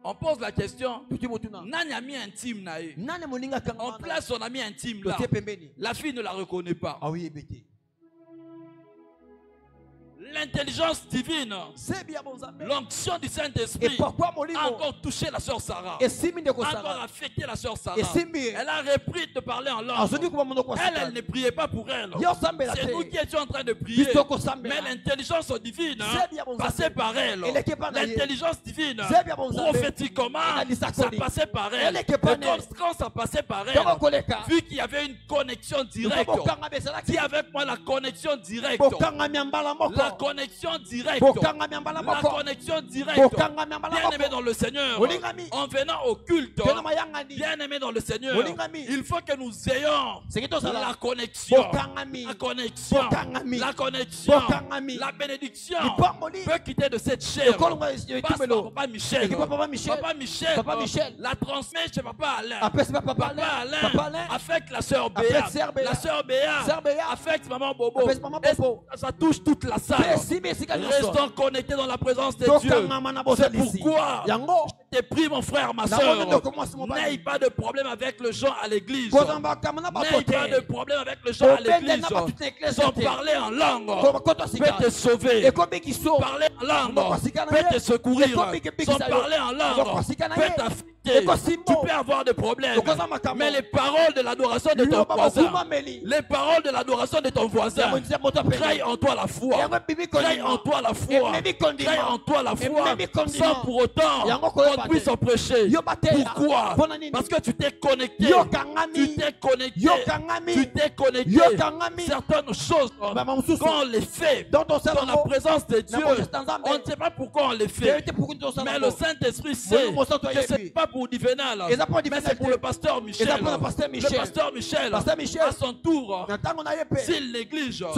On pose la question. Nani ami intime nae. On place son ami intime là. La fille ne la reconnaît pas. L'intelligence divine, l'onction du Saint-Esprit a encore touché la sœur Sarah, a encore affecté la sœur Sarah. Elle a repris de parler en langue. Elle ne priait pas pour elle. C'est nous qui étions en train de prier. Mais l'intelligence divine passait par elle. L'intelligence divine, prophétiquement, ça passait par elle. Et quand ça passait par elle, vu qu'il y avait une connexion directe, dis avec moi la connexion directe. La connexion directe. La connexion directe. Bien aimé dans le Seigneur, en venant au culte, bien aimé dans le Seigneur, il faut que nous ayons la connexion. La connexion. La connexion. La bénédiction peut quitter de cette chair. Passe par Papa Michel. Papa Michel la transmet chez Papa Alain. Papa Alain affecte la sœur Béa. La sœur Béa affecte Maman Bobo. Et ça touche toute la salle. Restons connectés dans la présence de Dieu. C'est pourquoi te prie, mon frère, ma soeur, n'aie pas de problème avec le chant à l'église. N'aie pas de problème avec le chant à l'église. Sans parler en langue peut te sauver. Parler en langue peut te secourir. Sans parler en langue peut t'affecter. Tu peux avoir des problèmes, mais les paroles de l'adoration de ton voisin, les paroles de l'adoration de ton voisin, crée en toi la foi, crée en toi la foi, crée en toi la foi, sans pour autant qu'on puisse en prêcher. Pourquoi? Parce que tu t'es connecté, tu t'es connecté, tu t'es connecté. Certaines choses, quand on les fait dans la présence de Dieu, on ne sait pas pourquoi on les fait, mais le Saint-Esprit sait que ce n'est pas pour Divenal, mais c'est pour le pasteur Michel. Le pasteur Michel, à son tour, s'il néglige ou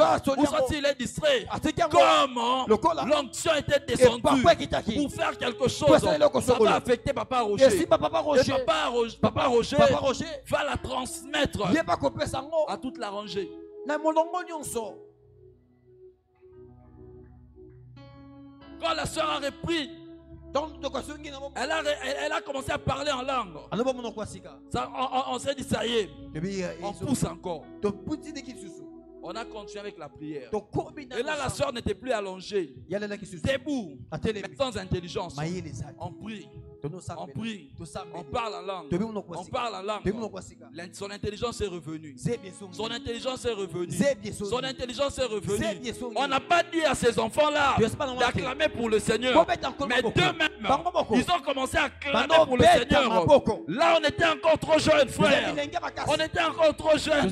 s'il est distrait, comment l'onction était descendue pour faire quelque chose, ça va affecter Papa Roger. Et Papa Roger va la transmettre à toute la rangée. Quand la soeur a repris, elle a commencé à parler en langue. On s'est dit, ça y est, on pousse encore. On a continué avec la prière. Et là, la soeur n'était plus allongée, debout, mais sans intelligence. On prie. On prie, on parle en langue, on parle en langue. Son intelligence est revenue. Son intelligence est revenue. Son intelligence est revenue. On n'a pas dit à ces enfants-là d'acclamer pour le Seigneur, mais d'eux-mêmes, ils ont commencé à clamer pour le Seigneur. Là, on était encore trop jeunes, frère. On était encore trop jeunes.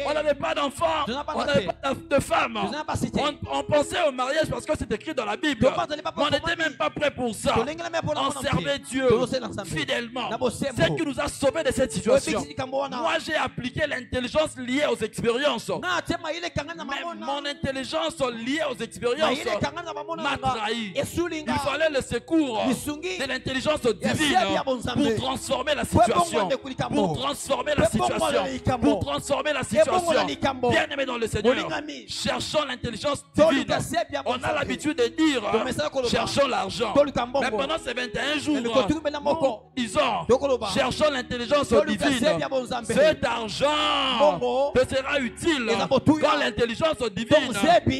On n'avait pas d'enfants, on n'avait pas de femmes. On pensait au mariage parce que c'est écrit dans la Bible. Mais on n'était même pas prêt pour ça. On servait Dieu fidèlement. C'est qui nous a sauvés de cette situation. Moi, j'ai appliqué l'intelligence liée aux expériences. Mais mon intelligence liée aux expériences m'a trahi. Il fallait le secours de l'intelligence divine pour transformer la situation. Pour transformer la situation. Pour transformer la situation. Bien aimé dans le Seigneur, cherchons l'intelligence divine. On a l'habitude de dire cherchons l'argent. Mais pendant ces 21 jours, ils ont cherchons l'intelligence divine. Cet argent te sera utile quand l'intelligence divine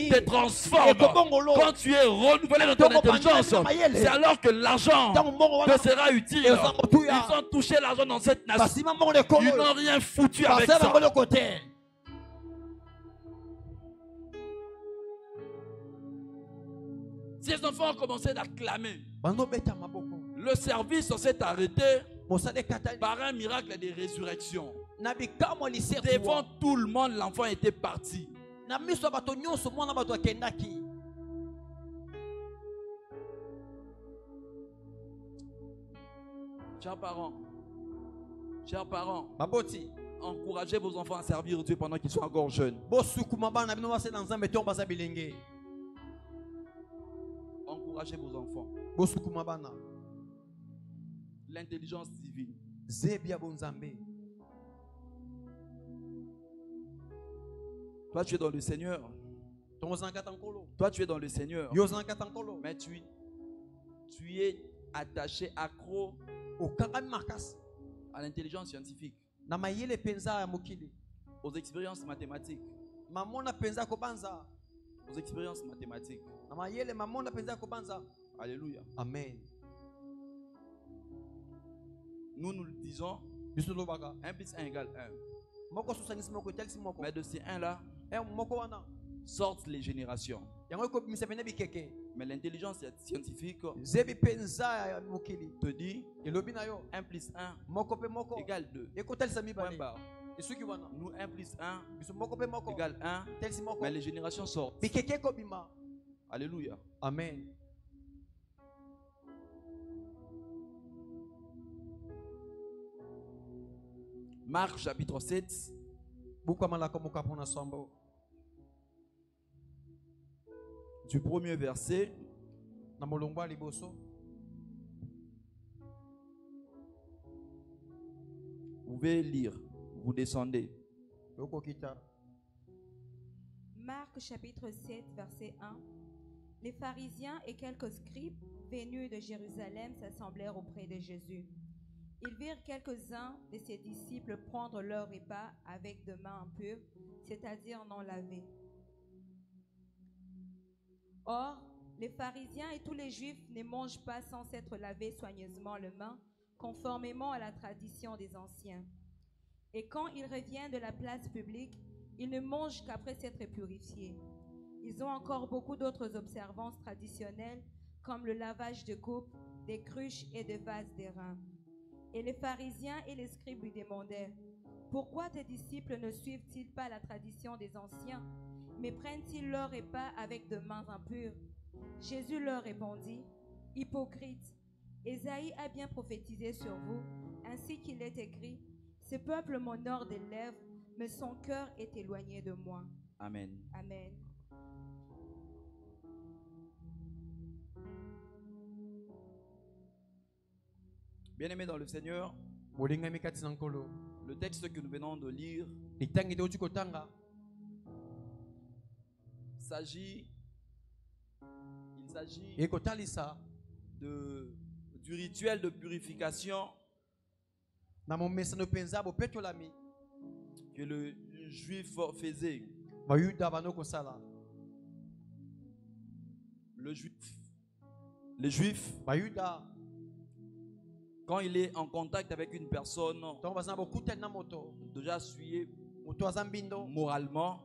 te transforme. Quand tu es renouvelé dans ton intelligence, c'est alors que l'argent te sera utile. Ils ont touché l'argent dans cette nation. Ils n'ont rien foutu avec ça. Ces enfants ont commencé d'acclamer. Le service s'est arrêté par un miracle de résurrection. Devant tout le monde, l'enfant était parti. Chers parents, encouragez vos enfants à servir Dieu pendant qu'ils sont encore jeunes. Encouragez vos enfants. L'intelligence divine. Toi, tu es dans le Seigneur. Toi, tu es dans le Seigneur. Mais tu es attaché, accro à l'intelligence scientifique, aux expériences mathématiques. Aux expériences mathématiques. Alléluia. Amen. Nous le disons, 1 plus 1 égale 1. Mais de ces 1 là sortent les générations. Mais l'intelligence scientifique te dit 1 plus 1 égale 2. Point barre. Nous 1 plus 1 égale 1. Mais les générations sortent. Alléluia. Amen. Marc chapitre 7. Du premier verset. Vous pouvez lire. Vous descendez. Marc chapitre 7 verset 1. Les pharisiens et quelques scribes venus de Jérusalem s'assemblèrent auprès de Jésus. Ils virent quelques-uns de ses disciples prendre leur repas avec des mains impures, c'est-à-dire non lavées. Or, les pharisiens et tous les juifs ne mangent pas sans s'être lavés soigneusement les mains, conformément à la tradition des anciens. Et quand ils reviennent de la place publique, ils ne mangent qu'après s'être purifiés. Ils ont encore beaucoup d'autres observances traditionnelles, comme le lavage de coupes, des cruches et des vases d'airain. Et les pharisiens et les scribes lui demandèrent, « Pourquoi tes disciples ne suivent-ils pas la tradition des anciens, mais prennent-ils leur repas avec de mains impures ?» Jésus leur répondit, « Hypocrites, Ésaïe a bien prophétisé sur vous, ainsi qu'il est écrit, « Ce peuple m'honore des lèvres, mais son cœur est éloigné de moi. » Amen. Amen. Bien-aimés dans le Seigneur, le texte que nous venons de lire s'agit du rituel de purification que le juif faisait. Le juif, quand il est en contact avec une personne déjà souillée moralement,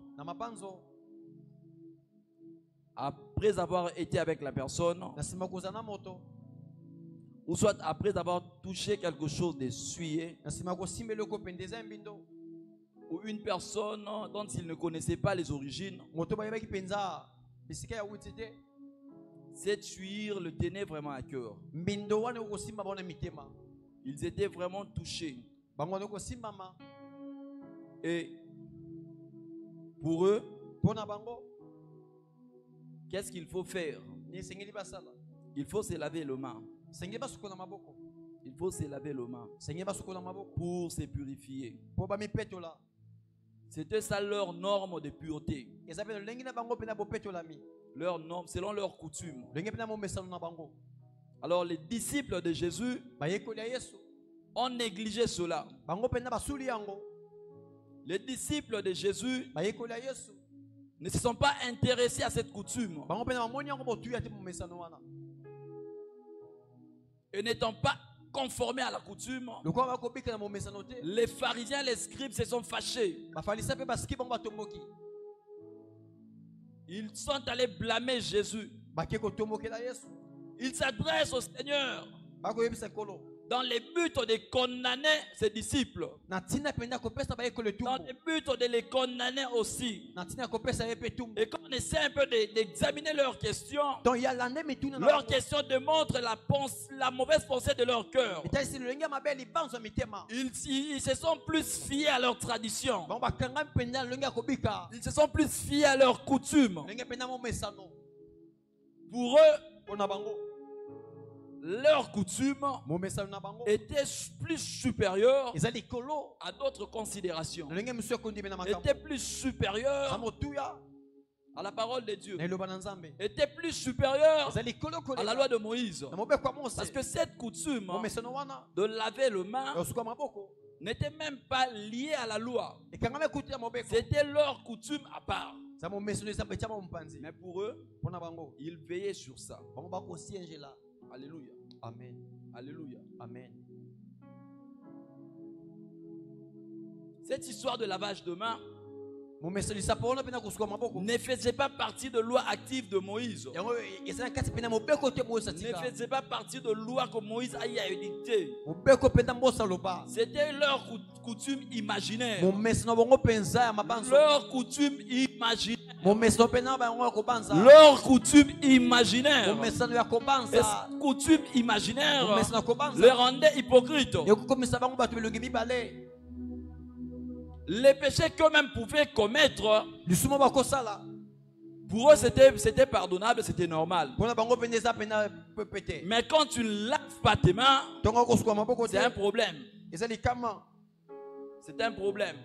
après avoir été avec la personne, ou soit après avoir touché quelque chose de souillé, ou une personne dont il ne connaissait pas les origines, cette souillure le tenait vraiment à cœur. Ils étaient vraiment touchés. Et pour eux, qu'est-ce qu'il faut faire? Il faut se laver les mains. Il faut se laver les mains pour se purifier. C'était ça leur norme de pureté. Leur norme, selon leur coutume. Alors les disciples de Jésus ont négligé cela. Les disciples de Jésus ne se sont pas intéressés à cette coutume. Et n'étant pas conformés à la coutume, les pharisiens et les scribes se sont fâchés. Ils sont allés blâmer Jésus. Ils s'adressent au Seigneur dans le but de condamner ses disciples, dans le but de les condamner aussi. Et quand on essaie un peu d'examiner leurs questions démontrent la mauvaise pensée de leur cœur. Ils se sont plus fiés à leur tradition. Ils se sont plus fiés à leur coutume. Pour eux, leur coutume était plus supérieure à d'autres considérations. Était plus supérieure à la parole de Dieu. Était plus supérieure à la loi de Moïse. Parce que cette coutume de laver les mains n'était même pas liée à la loi. C'était leur coutume à part. Mais pour eux, ils veillaient sur ça. Alléluia. Amen. Alléluia. Amen. Cette histoire de lavage de mains ne faisait pas partie de loi active de Moïse. Ne faisait pas partie de loi que Moïse a édictée. C'était leur coutume imaginaire. Leur coutume imaginaire. Leur coutume imaginaire. Et cette coutume imaginaire les rendait hypocrites. Les péchés qu'eux-mêmes pouvaient commettre, pour eux c'était pardonnable, c'était normal. Mais quand tu ne laves pas tes mains, c'est un problème. C'est un problème.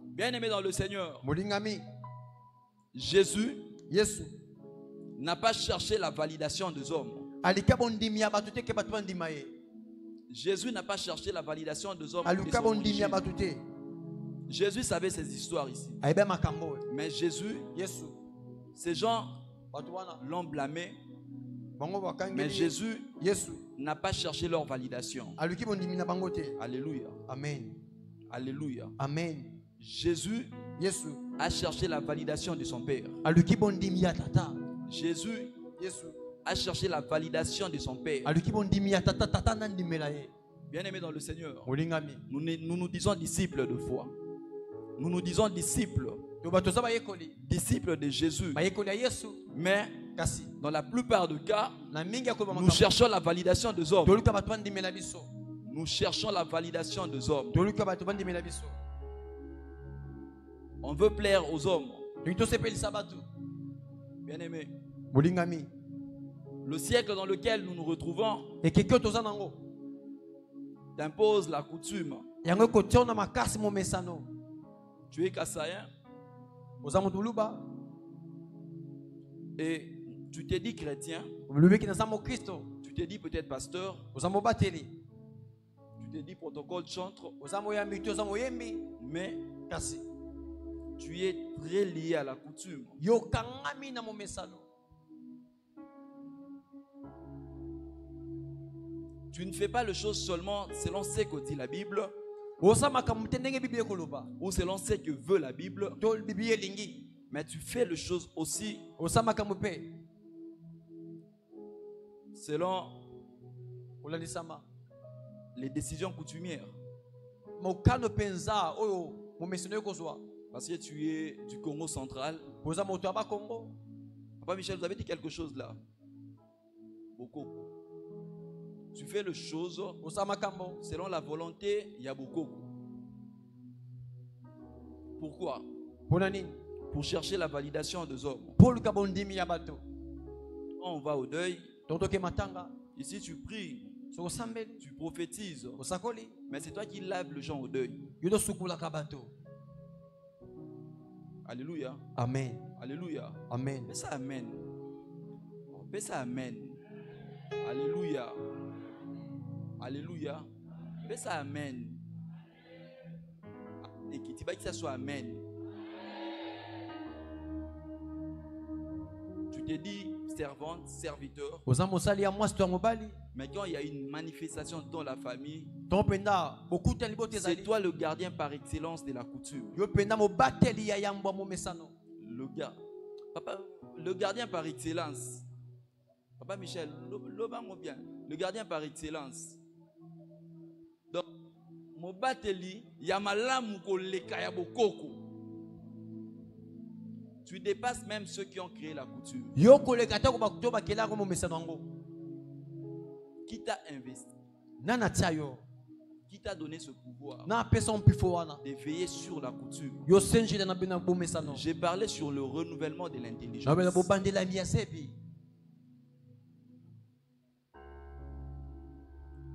Bien aimé dans le Seigneur, Jésus n'a pas cherché la validation des hommes. Jésus n'a pas cherché la validation des hommes. Jésus savait ses histoires ici. Mais Jésus, ces gens l'ont blâmé. Mais Jésus n'a pas cherché leur validation. Alléluia. Amen. Alléluia. Amen. Jésus a cherché la validation de son Père. Jésus a cherché la validation de son Père. Bien-aimés dans le Seigneur, nous nous disons disciples de foi. Nous nous disons disciples. Disciples de Jésus. Mais dans la plupart des cas, nous cherchons la validation des hommes. Nous cherchons la validation des hommes. On veut plaire aux hommes. Bien-aimés, le siècle dans lequel nous nous retrouvons t'impose la coutume. Tu es Kassaïen et tu t'es dit chrétien. Tu t'es dit peut-être pasteur. Tu t'es dit protocole chantre. Mais tu es très lié à la coutume. Tu ne fais pas les choses seulement selon ce que dit la Bible ou selon ce que veut la Bible, mais tu fais les choses aussi selon les décisions coutumières. Parce que tu es du Congo central. Papa Michel, vous avez dit quelque chose là. Beaucoup. Tu fais les choses selon la volonté Yabokoko. Pourquoi? Pour chercher la validation des hommes. On va au deuil. Ici tu pries, tu prophétises. Mais c'est toi qui laves les gens au deuil. Alléluia. Amen. Alléluia. Amen. Fais ça amen. Fais ça amen. Alléluia. Alléluia. Fais ça amen. Et qui dit que ça soit amen. Tu te dis servante, serviteur. Mais quand il y a une manifestation dans la famille, c'est toi le gardien par excellence de la coutume. Le gardien par excellence. Papa Michel, le gardien par excellence. Donc, mon bateli, yamalamu koleka ya bokoko. Tu dépasses même ceux qui ont créé la coutume. Qui t'a investi? Qui t'a donné ce pouvoir de veiller sur la coutume? J'ai parlé sur le renouvellement de l'intelligence.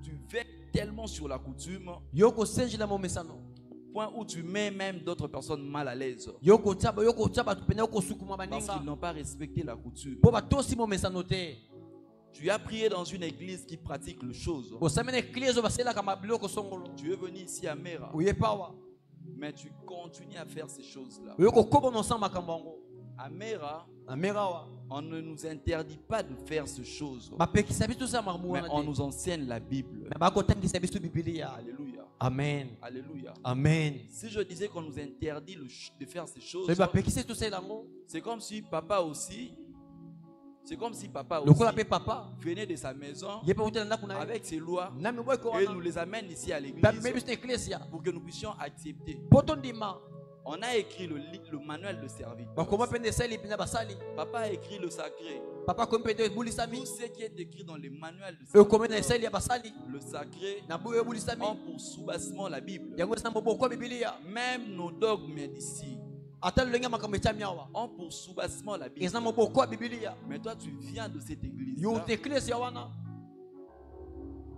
Tu veilles tellement sur la coutume, point où tu mets même d'autres personnes mal à l'aise parce qu'ils n'ont pas respecté la coutume. Tu as prié dans une église qui pratique les choses. Tu es venu ici à Mera, mais tu continues à faire ces choses-là. À Mera, on ne nous interdit pas de faire ces choses, mais on nous enseigne la Bible. Alléluia. Amen. Alléluia. Amen. Si je disais qu'on nous interdit de faire ces choses, c'est comme si papa aussi venait de sa maison avec ses lois et nous les amène ici à l'église pour que nous puissions accepter. On a écrit le manuel de serviteur. Papa a écrit le sacré. Tout ce qui est écrit dans les manuels de serviteur, le sacré, ont pour soubassement la Bible. Même nos dogmes d'ici ont pour soubassement la Bible. Mais toi tu viens de cette église.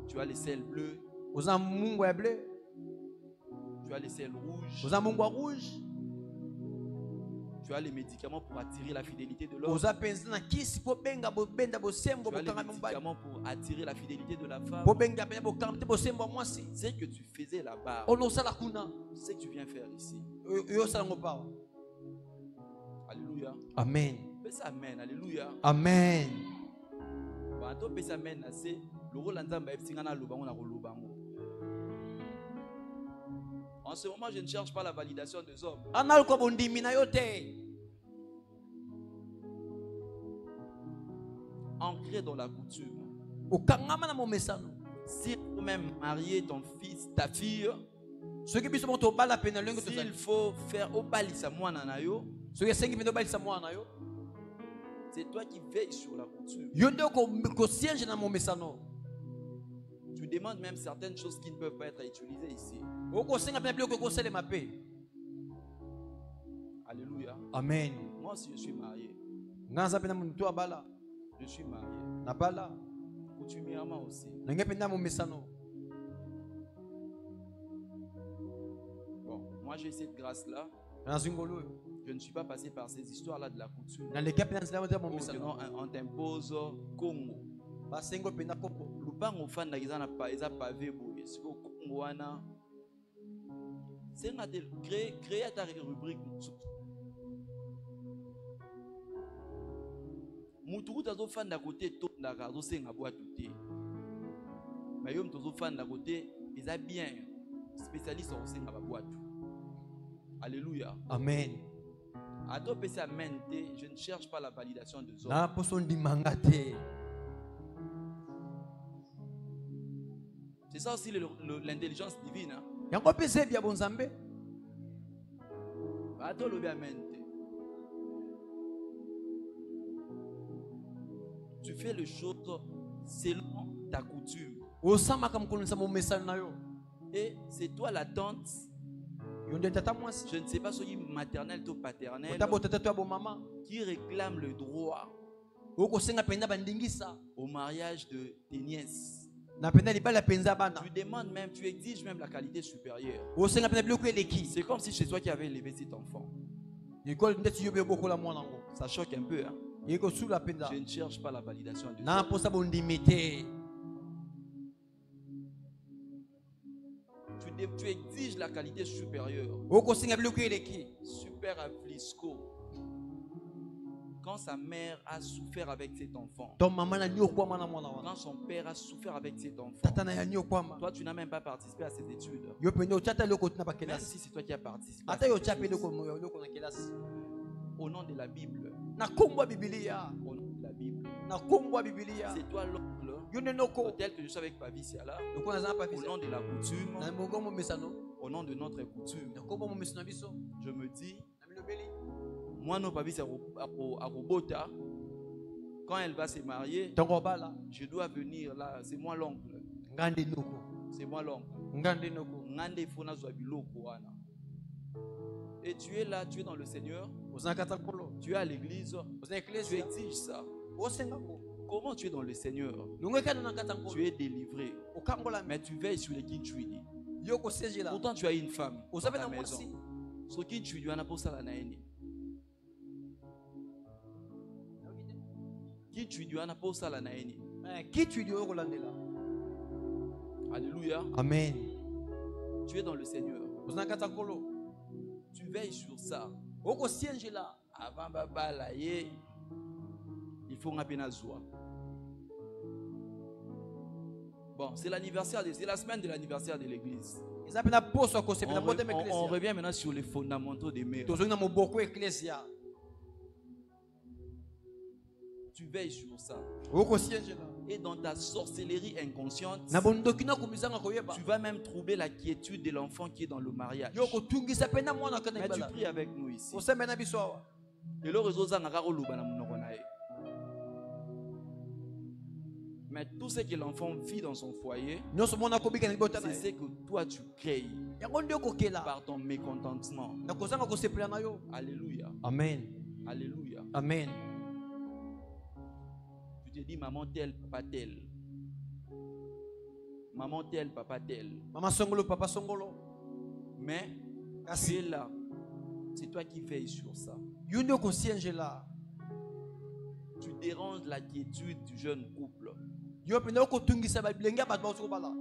Tu as les selles bleues. Tu as les selles rouges. Tu as les médicaments pour attirer la fidélité de l'homme. Tu as les médicaments pour attirer la fidélité de la femme. C'est que tu faisais là-bas. C'est que tu viens faire ici. Alléluia. Amen. Amen. Alléluia. Amen. En ce moment, je ne cherche pas la validation des hommes. Ancré dans la coutume. Si tu même marier ton fils, ta fille, s'il faut faire au balisa moi nanayo, c'est toi qui veilles sur la coutume. Tu demandes même certaines choses qui ne peuvent pas être utilisées ici. Alléluia. Amen. Moi aussi, je suis marié. Je suis marié. Coutumièrement aussi. Bon, moi j'ai cette grâce-là. Je ne suis pas passé par ces histoires-là de la coutume. On t'impose Congo. Lupango fan na izana pa eza pavé boye. Siko Congo wana. C'est na créer ta rubrique. Mutu tazo fan da côté to ndaka zo senga boatu te. Mais yom tozo fan da côté eza bien spécialiste au senga ba boatu. Alléluia. Amen. Je ne cherche pas la validation des hommes. C'est ça aussi l'intelligence divine. Tu fais les choses selon ta coutume. Et c'est toi la tante. Je ne sais pas si maternelle ou paternelle qui réclame le droit au mariage de tes nièces. Tu demandes même, tu exiges même la qualité supérieure. C'est comme si chez toi qui avait élevé cet enfant. Ça choque un peu, hein? Je ne cherche pas la validation de Dieu. Tu exiges la qualité supérieure. Super Aflisco. Quand sa mère a souffert avec cet enfant, quand son père a souffert avec cet enfant, toi tu n'as même pas participé à ses études. Même si c'est toi qui as participé à ces études. Au nom de la Bible. Au nom de la Bible. C'est toi l'oncle. Tel que je suis avec Pavicia là. Au nom de la coutume. Au nom de notre coutume. Je me dis. Moi non Pavicia à Robota. Quand elle va se marier. Je dois venir là. C'est moi l'oncle. C'est moi l'oncle. Et tu es là, tu es dans le Seigneur. Tu es à l'église. Tu exiges ça. Comment tu es dans le Seigneur? Tu es délivré. Mais tu veilles sur les kinchuidi. Pourtant tu as une femme dans ta maison. Ce kinchuidi, on a pour ça la naïni. Kinchuidi, on a pour ça la naïni. Alléluia. Amen. Tu es dans le Seigneur. Tu veilles sur ça. Avant Baba, il faut un pénazoa. Bon, c'est l'anniversaire, c'est la semaine de l'anniversaire de l'église. On revient maintenant sur les fondamentaux des mères. Tu veilles sur ça. Et dans ta sorcellerie inconsciente, tu vas même troubler la quiétude de l'enfant qui est dans le mariage. Mais tu pries avec nous ici. Mais tout ce que l'enfant vit dans son foyer, c'est ce que toi tu crées par ton mécontentement. Alléluia. Amen. Alléluia. Amen. Tu te dis maman telle, papa telle. Maman telle, papa telle. Maman songolo, papa songolo. Mais tu es là. C'est toi qui veilles sur ça. Tu déranges la quiétude du jeune couple.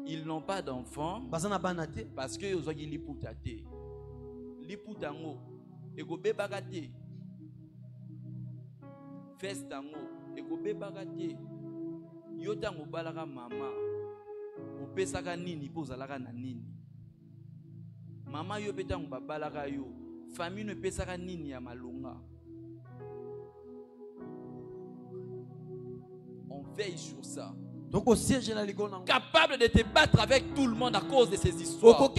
Ils n'ont pas d'enfants parce que ils ont dit liputate. Liputango, ego bebagate. Festango, ego bebagate. Yotango balaka mama. Opesaka nini pozalaka na nini. Mama yo petango babalaka yo. Famille ne pesaka nini ya malonga. On veille sur ça. Capable de te battre avec tout le monde à cause de ces histoires.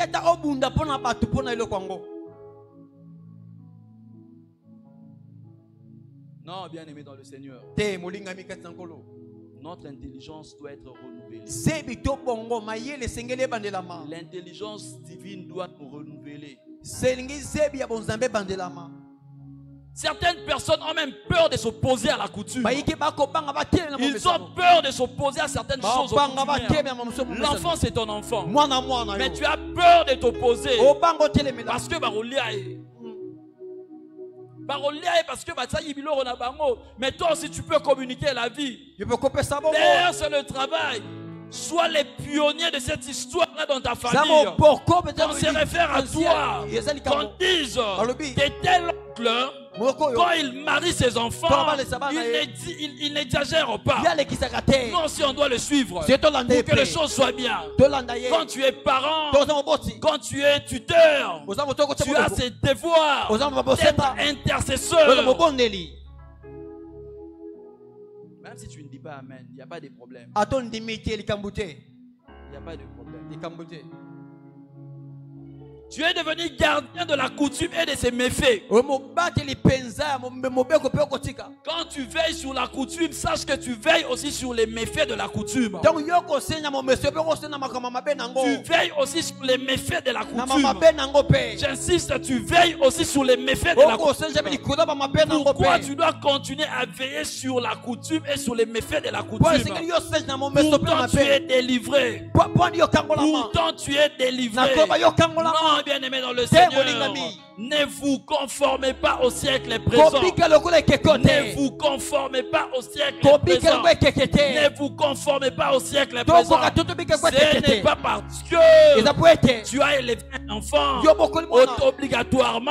Non, bien aimé dans le Seigneur. Notre intelligence doit être renouvelée. L'intelligence divine doit nous renouveler. Certaines personnes ont même peur de s'opposer à la coutume. Ils ont peur de s'opposer à certaines choses. L'enfant, c'est ton enfant. Mais tu as peur de t'opposer. Parce que mais toi aussi tu peux communiquer la vie. D'ailleurs, c'est le travail. Sois les pionniers de cette histoire-là dans ta famille. Qu'on se réfère à toi. Qu'on dise de tel oncle, quand il marie ses enfants, il n'exagère pas. Non, si on doit le suivre pour que les choses soient bien. Quand tu es parent, quand tu es tuteur, tu as ces devoirs d'être intercesseur. Même si tu ne dis pas amen, il n'y a pas de problème. Il n'y a pas de problème. Tu es devenu gardien de la coutume et de ses méfaits. Quand tu veilles sur la coutume, sache que tu veilles aussi sur les méfaits de la coutume. Tu veilles aussi sur les méfaits de la coutume. J'insiste, tu veilles aussi sur les méfaits de la coutume. Pourquoi tu dois continuer à veiller sur la coutume et sur les méfaits de la coutume? Pourtant tu es délivré. Pourtant tu es délivré. Non, bien-aimé dans le Seigneur, ne vous conformez pas au siècle présent. Ne vous conformez pas au siècle présent. Ne vous conformez pas au siècle présent. Ce n'est pas parce que tu as élevé un enfant obligatoirement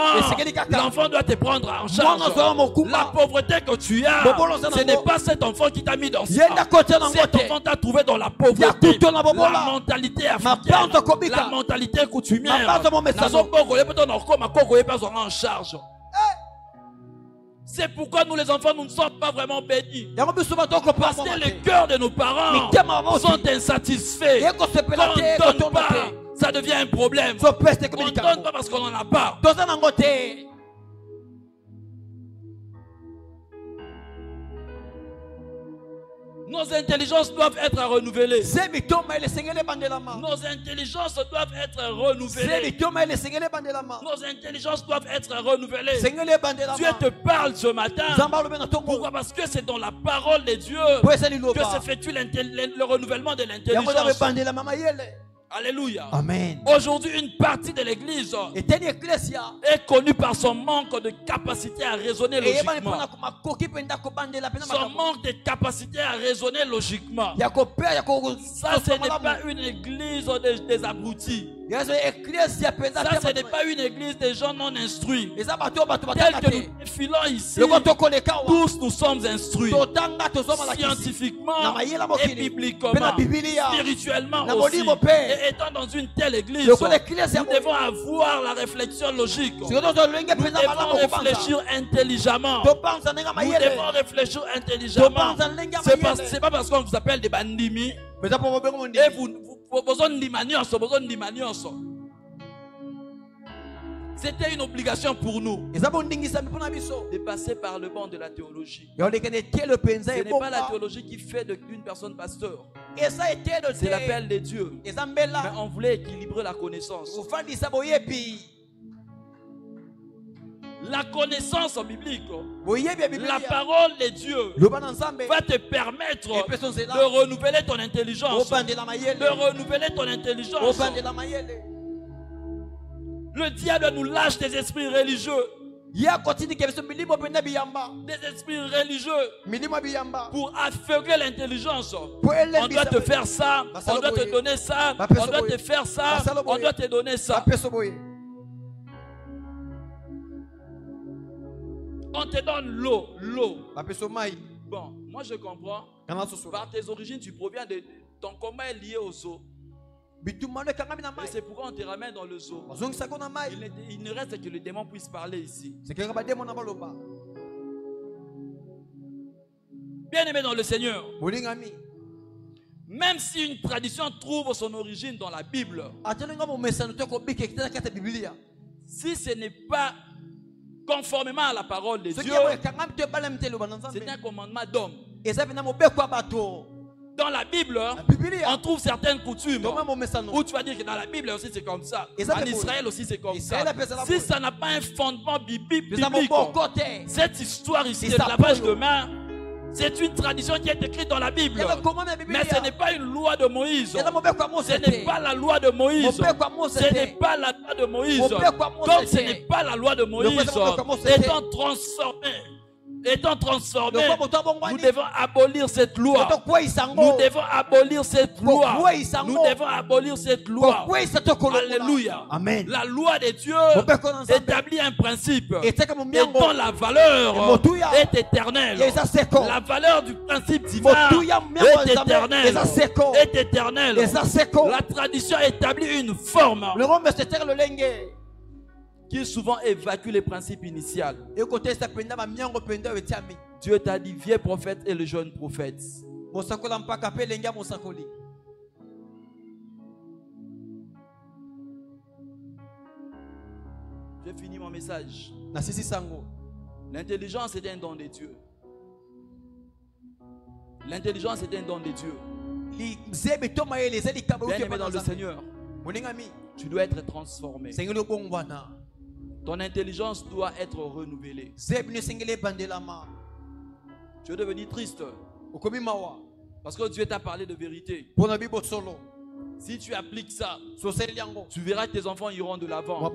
l'enfant doit te prendre en charge. La pauvreté que tu as, ce n'est pas cet enfant qui t'a mis dans ça. Cet enfant t'a trouvé dans la pauvreté. La mentalité africaine, la mentalité coutumière. En charge. C'est pourquoi nous les enfants, nous ne sommes pas vraiment bénis. Parce que les cœurs de nos parents sont insatisfaits. Quand on ne donne pas, ça devient un problème. On ne donne pas parce qu'on n'en a pas. Nos intelligences doivent être renouvelées. Nos intelligences doivent être renouvelées. Nos intelligences doivent être renouvelées. Dieu te parle ce matin. Pourquoi? Parce que c'est dans la parole de Dieu que s'effectue le renouvellement de l'intelligence. Alléluia. Amen. Aujourd'hui, une partie de l'église est connue par son manque de capacité à raisonner logiquement. Son manque de capacité à raisonner logiquement. Ça, ce n'est pas une église des abrutis. Ça, ce n'est pas une église des gens non instruits. Tel que nous défilons ici, tous nous sommes instruits. Scientifiquement et bibliquement, spirituellement aussi. Et étant dans une telle église, nous devons avoir la réflexion logique. Nous devons réfléchir intelligemment. Nous devons réfléchir intelligemment. C'est pas parce qu'on vous appelle des bandimi. Et c'était une obligation pour nous de passer par le banc de la théologie. Ce n'est pas la théologie qui fait d'une personne pasteur. C'est l'appel de Dieu. Mais on voulait équilibrer la connaissance. La connaissance biblique, la parole de Dieu va te permettre de renouveler ton intelligence. De renouveler ton intelligence. Le diable nous lâche des esprits religieux. Des esprits religieux pour aveugler l'intelligence. On doit te faire ça, on doit te donner ça, on doit te faire ça, on doit te donner ça. On te donne l'eau. Bon, moi je comprends. Par tes origines, tu proviens de... Ton coma est lié au zoo. Et c'est pourquoi on te ramène dans le zoo. Il ne reste que le démon puisse parler ici. Bien aimé dans le Seigneur. Même si une tradition trouve son origine dans la Bible, si ce n'est pas conformément à la parole de Dieu, c'est un commandement d'homme. Dans la Bible, on trouve certaines coutumes où tu vas dire que dans la Bible aussi c'est comme ça. En Israël aussi c'est comme ça. Si ça n'a pas un fondement biblique, cette histoire ici de la page de main, c'est une tradition qui est écrite dans la Bible. Mais ce n'est pas une loi de Moïse. Ce n'est pas la loi de Moïse. Ce n'est pas la loi de Moïse. Comme ce n'est pas la loi de Moïse, étant transformé, nous devons abolir cette loi. Nous devons abolir cette loi. Nous devons abolir cette loi. Alléluia. Amen. La loi de Dieu établit un principe et dont la valeur est éternelle. La valeur du principe divin est éternelle. La tradition établit une forme qui souvent évacue les principes initiaux. Dieu t'a dit, vieux prophète et le jeune prophète. J'ai fini mon message. L'intelligence est un don de Dieu. L'intelligence est un don de Dieu. Bien aimé dans le Seigneur, tu dois être transformé. Ton intelligence doit être renouvelée. Tu es devenu triste parce que Dieu t'a parlé de vérité. Si tu appliques ça, tu verras que tes enfants iront de l'avant.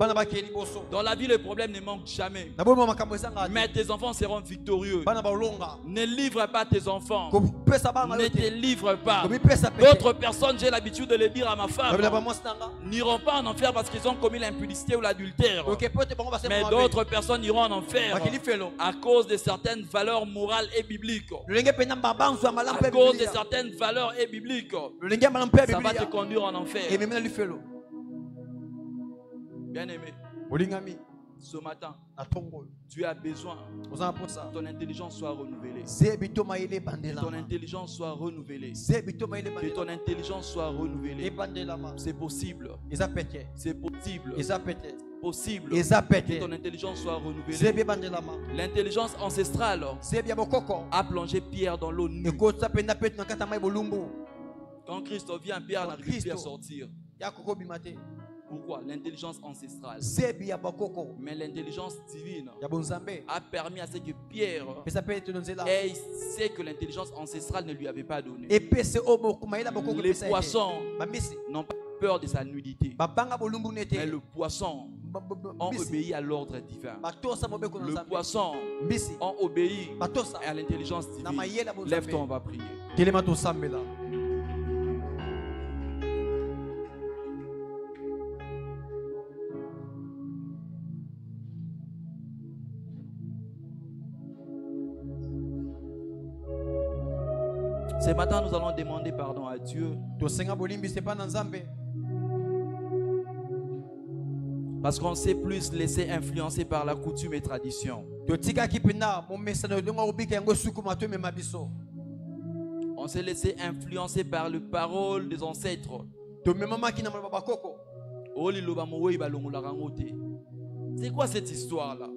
Dans la vie, le problème ne manque jamais. Mais tes enfants seront victorieux. Ne livre pas tes enfants. Ne te livre pas. D'autres personnes, j'ai l'habitude de le dire à ma femme, n'iront pas en enfer parce qu'ils ont commis l'impudicité ou l'adultère. Mais d'autres personnes iront en enfer à cause de certaines valeurs morales et bibliques. À cause de certaines valeurs et bibliques. Ça va te conduire en enfer. Bien aimé, ce matin, tu as besoin que ton intelligence soit renouvelée. Que ton intelligence soit renouvelée. Que ton intelligence soit renouvelée. C'est possible. C'est possible. Possible que ton intelligence soit renouvelée. L'intelligence ancestrale a plongé Pierre dans l'eau nue. Quand Christ vient, Pierre n'arrive plus à sortir. Pourquoi? L'intelligence ancestrale. Mais l'intelligence divine a permis à ce que Pierre sait que l'intelligence ancestrale ne lui avait pas donné. Les poissons n'ont pas peur de sa nudité. Mais le poisson ont obéi à l'ordre divin. Le poisson ont obéi à l'intelligence divine. Lève-toi, on va prier. Ce matin, nous allons demander pardon à Dieu. Parce qu'on s'est plus laissé influencer par la coutume et tradition. On s'est laissé influencer par les paroles des ancêtres. C'est quoi cette histoire-là?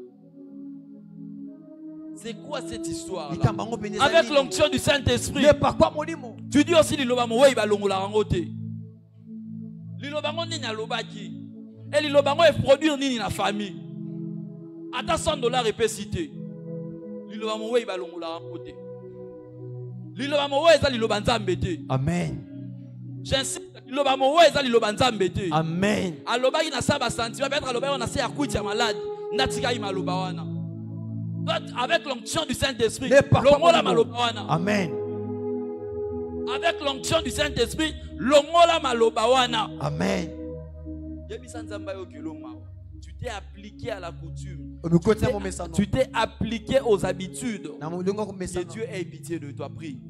C'est quoi cette histoire-là? Avec l'onction du Saint-Esprit, tu dis aussi liloba mowe ibalongola rangote. Liloba ngo nini alobaki. Et liloba ngo e produire nini na famille. Ata $100 epé cité. Liloba mowe ibalongola rangote. Liloba mowe eza liloba nzambe te. Amen. J'insiste, liloba mowe eza liloba nzambe te. Amen. Alobaki na saba sentiment, peut-être alobaki na se akuiti ya malade. Avec l'onction du Saint-Esprit, Amen. Avec l'onction du Saint-Esprit, longola malobawana. Amen. Tu t'es appliqué à la coutume. Tu t'es appliqué aux habitudes. Que Dieu ait pitié de toi. Prie.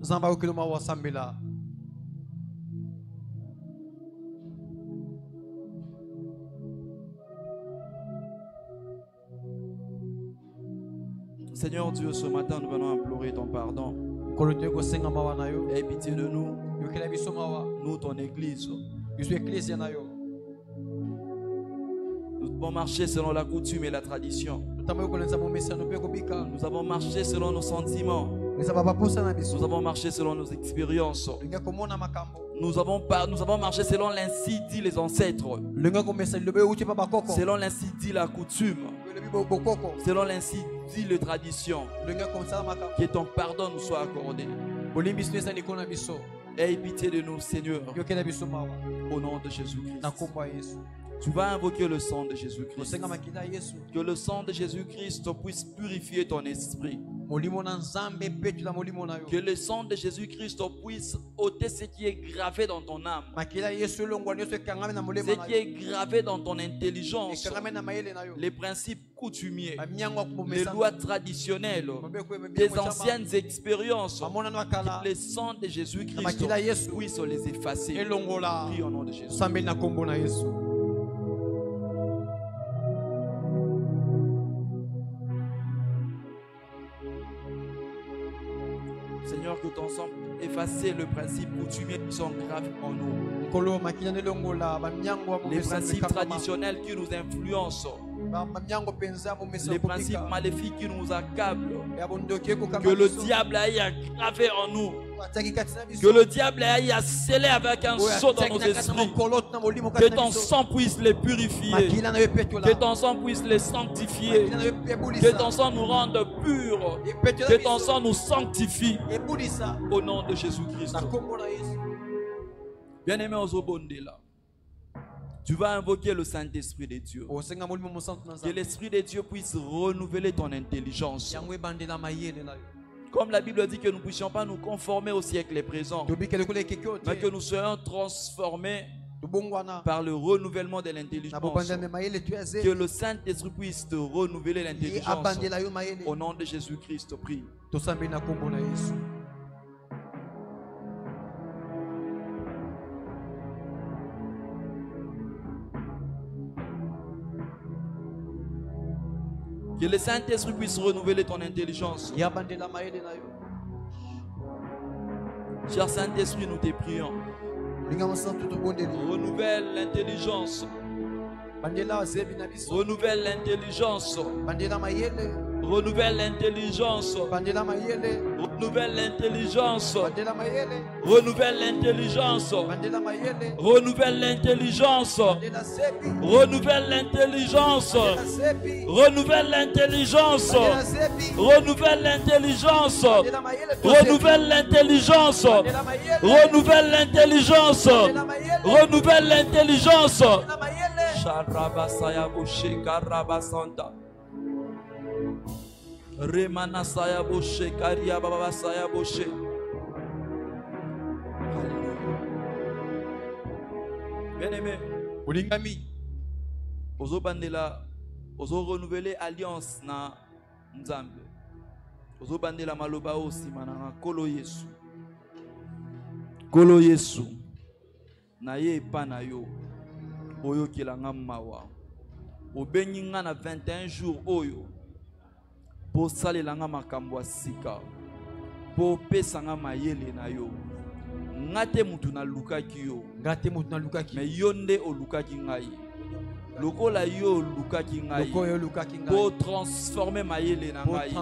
Seigneur Dieu, ce matin, nous venons implorer ton pardon. Aie pitié de nous. Nous, ton église. Nous devons marcher selon la coutume et la tradition. Nous avons marché selon nos sentiments. Nous avons marché selon nos expériences. Nous avons marché selon l'ainsi dit les ancêtres. Selon l'ainsi dit la coutume. Selon l'ainsi dit les traditions. Que ton pardon nous soit accordé. Aie pitié de nous, Seigneur. Au nom de Jésus-Christ. Tu vas invoquer le sang de Jésus-Christ. Que le sang de Jésus-Christ puisse purifier ton esprit. Que le sang de Jésus-Christ puisse ôter ce qui est gravé dans ton âme. Ce qui est gravé dans ton intelligence. Les principes coutumiers. Les lois traditionnelles. Tes anciennes expériences. Que le sang de Jésus-Christ puisse les effacer. Prie au nom de Jésus. Seigneur, que ton sang efface le principe coutumier qui sont gravés en nous. Les principes traditionnels qui nous influencent. Les principes maléfiques qui nous accablent. Que le diable aille gravé en nous. Que le diable aille scellé avec un sceau dans nos esprits. Que ton sang puisse les purifier. Que ton sang puisse les sanctifier. Que ton sang nous rende purs. Que ton sang nous sanctifie. Au nom de Jésus-Christ. Bien-aimé Ozobondela, tu vas invoquer le Saint-Esprit de Dieu. Que l'Esprit de Dieu puisse renouveler ton intelligence. Comme la Bible dit que nous ne puissions pas nous conformer au siècle présent, mais que nous soyons transformés par le renouvellement de l'intelligence. Que le Saint-Esprit puisse te renouveler l'intelligence. Au nom de Jésus-Christ, prie. Que le Saint-Esprit puisse renouveler ton intelligence. Cher Saint-Esprit, nous te prions. Renouvelle l'intelligence. Renouvelle l'intelligence. Renouvelle l'intelligence. Renouvelle l'intelligence. Renouvelle l'intelligence. Renouvelle l'intelligence. Renouvelle l'intelligence. Renouvelle l'intelligence. Renouvelle l'intelligence. Renouvelle l'intelligence. Renouvelle l'intelligence. Renouvelle l'intelligence. Sharabasaya Bouché Karabasanta. Remana Saya Bouché Karia Baba Saya Bouché. Bien-aimé, Olingami, Ozo Bandela, Ozo renouveler alliance na Nzambe. Ozo Bandela Maloba aussi manana Kolo Yesu. Kolo Yesu. Na ye pana yo. Oyo kilanga mawa. Obenyi nga na 21 jours oyo. Po salelanga makambo sika. Po pesanga mayele na yo. Ngate mutu na lukaki yo. Ngate mutu na lukaki. Me yonde o lukaki ngai. Lokola yo lukaki ngai. Po transformer mayele na ngai.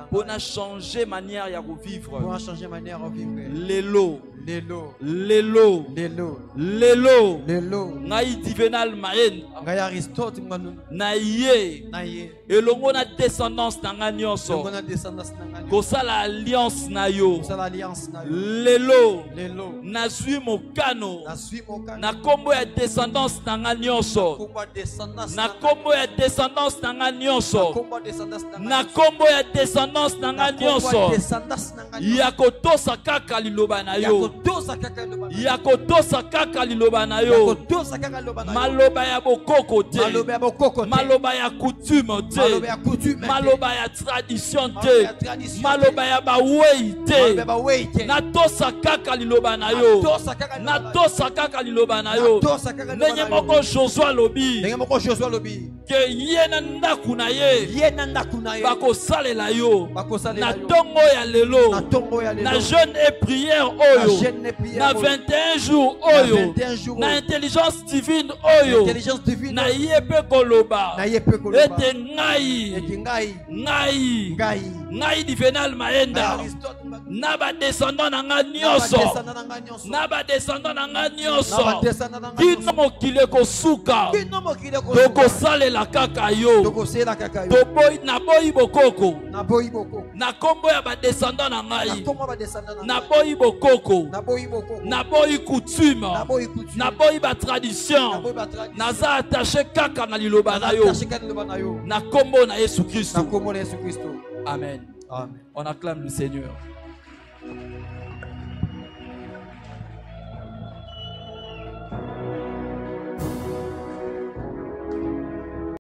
Po na changer manière ya vivre. Po na changer manière ya vivre. Lelo. Lelo. Lelo. Lelo. Lelo. Lelo. Ngai divenal mayen. Ngai Aristote nganu. Na ye. Na ye. Elongo na descendance na nganyonso. Elongo na descendance na nganyonso. Kosala alliance na yo. Kosala alliance na yo. Lelo. Lelo. Na zui mokano. Na zui mokano. Na kombo ya descendance na nganyonso. na kombo ya descendance na nga nyonso, na kombo ya descendance na nga nyonso, ya kotosa kaka liloba na yo, ya kotosa kaka liloba na yo, maloba ya bokoko te, maloba ya coutume te, maloba ya tradition te, maloba ya bawei te, na tosa kaka liloba na yo, na tosa kaka liloba na yo. Ndenge moko Joshua lobi ke ye na ndaku na ye bakosalela yo na tongo ya lelo, na jeûne et prière oyo, na 21 jours oyo, na intelligence divine oyo, na ye pe koloba ete ngai Juvenal Maenda na ba descendant na nga nyonso, na ba descendant na nga nyonso, kino mokile kosuka tokosalela kaka yo, na boyi bokoko na kombo ya ba descendant na ngai, na boyi bokoko, na boyi coutume, na boyi ba tradition, naza attaché kaka na liloba na yo, na kombo na Yesu Kristo. Amen. Amen. On acclame le Seigneur.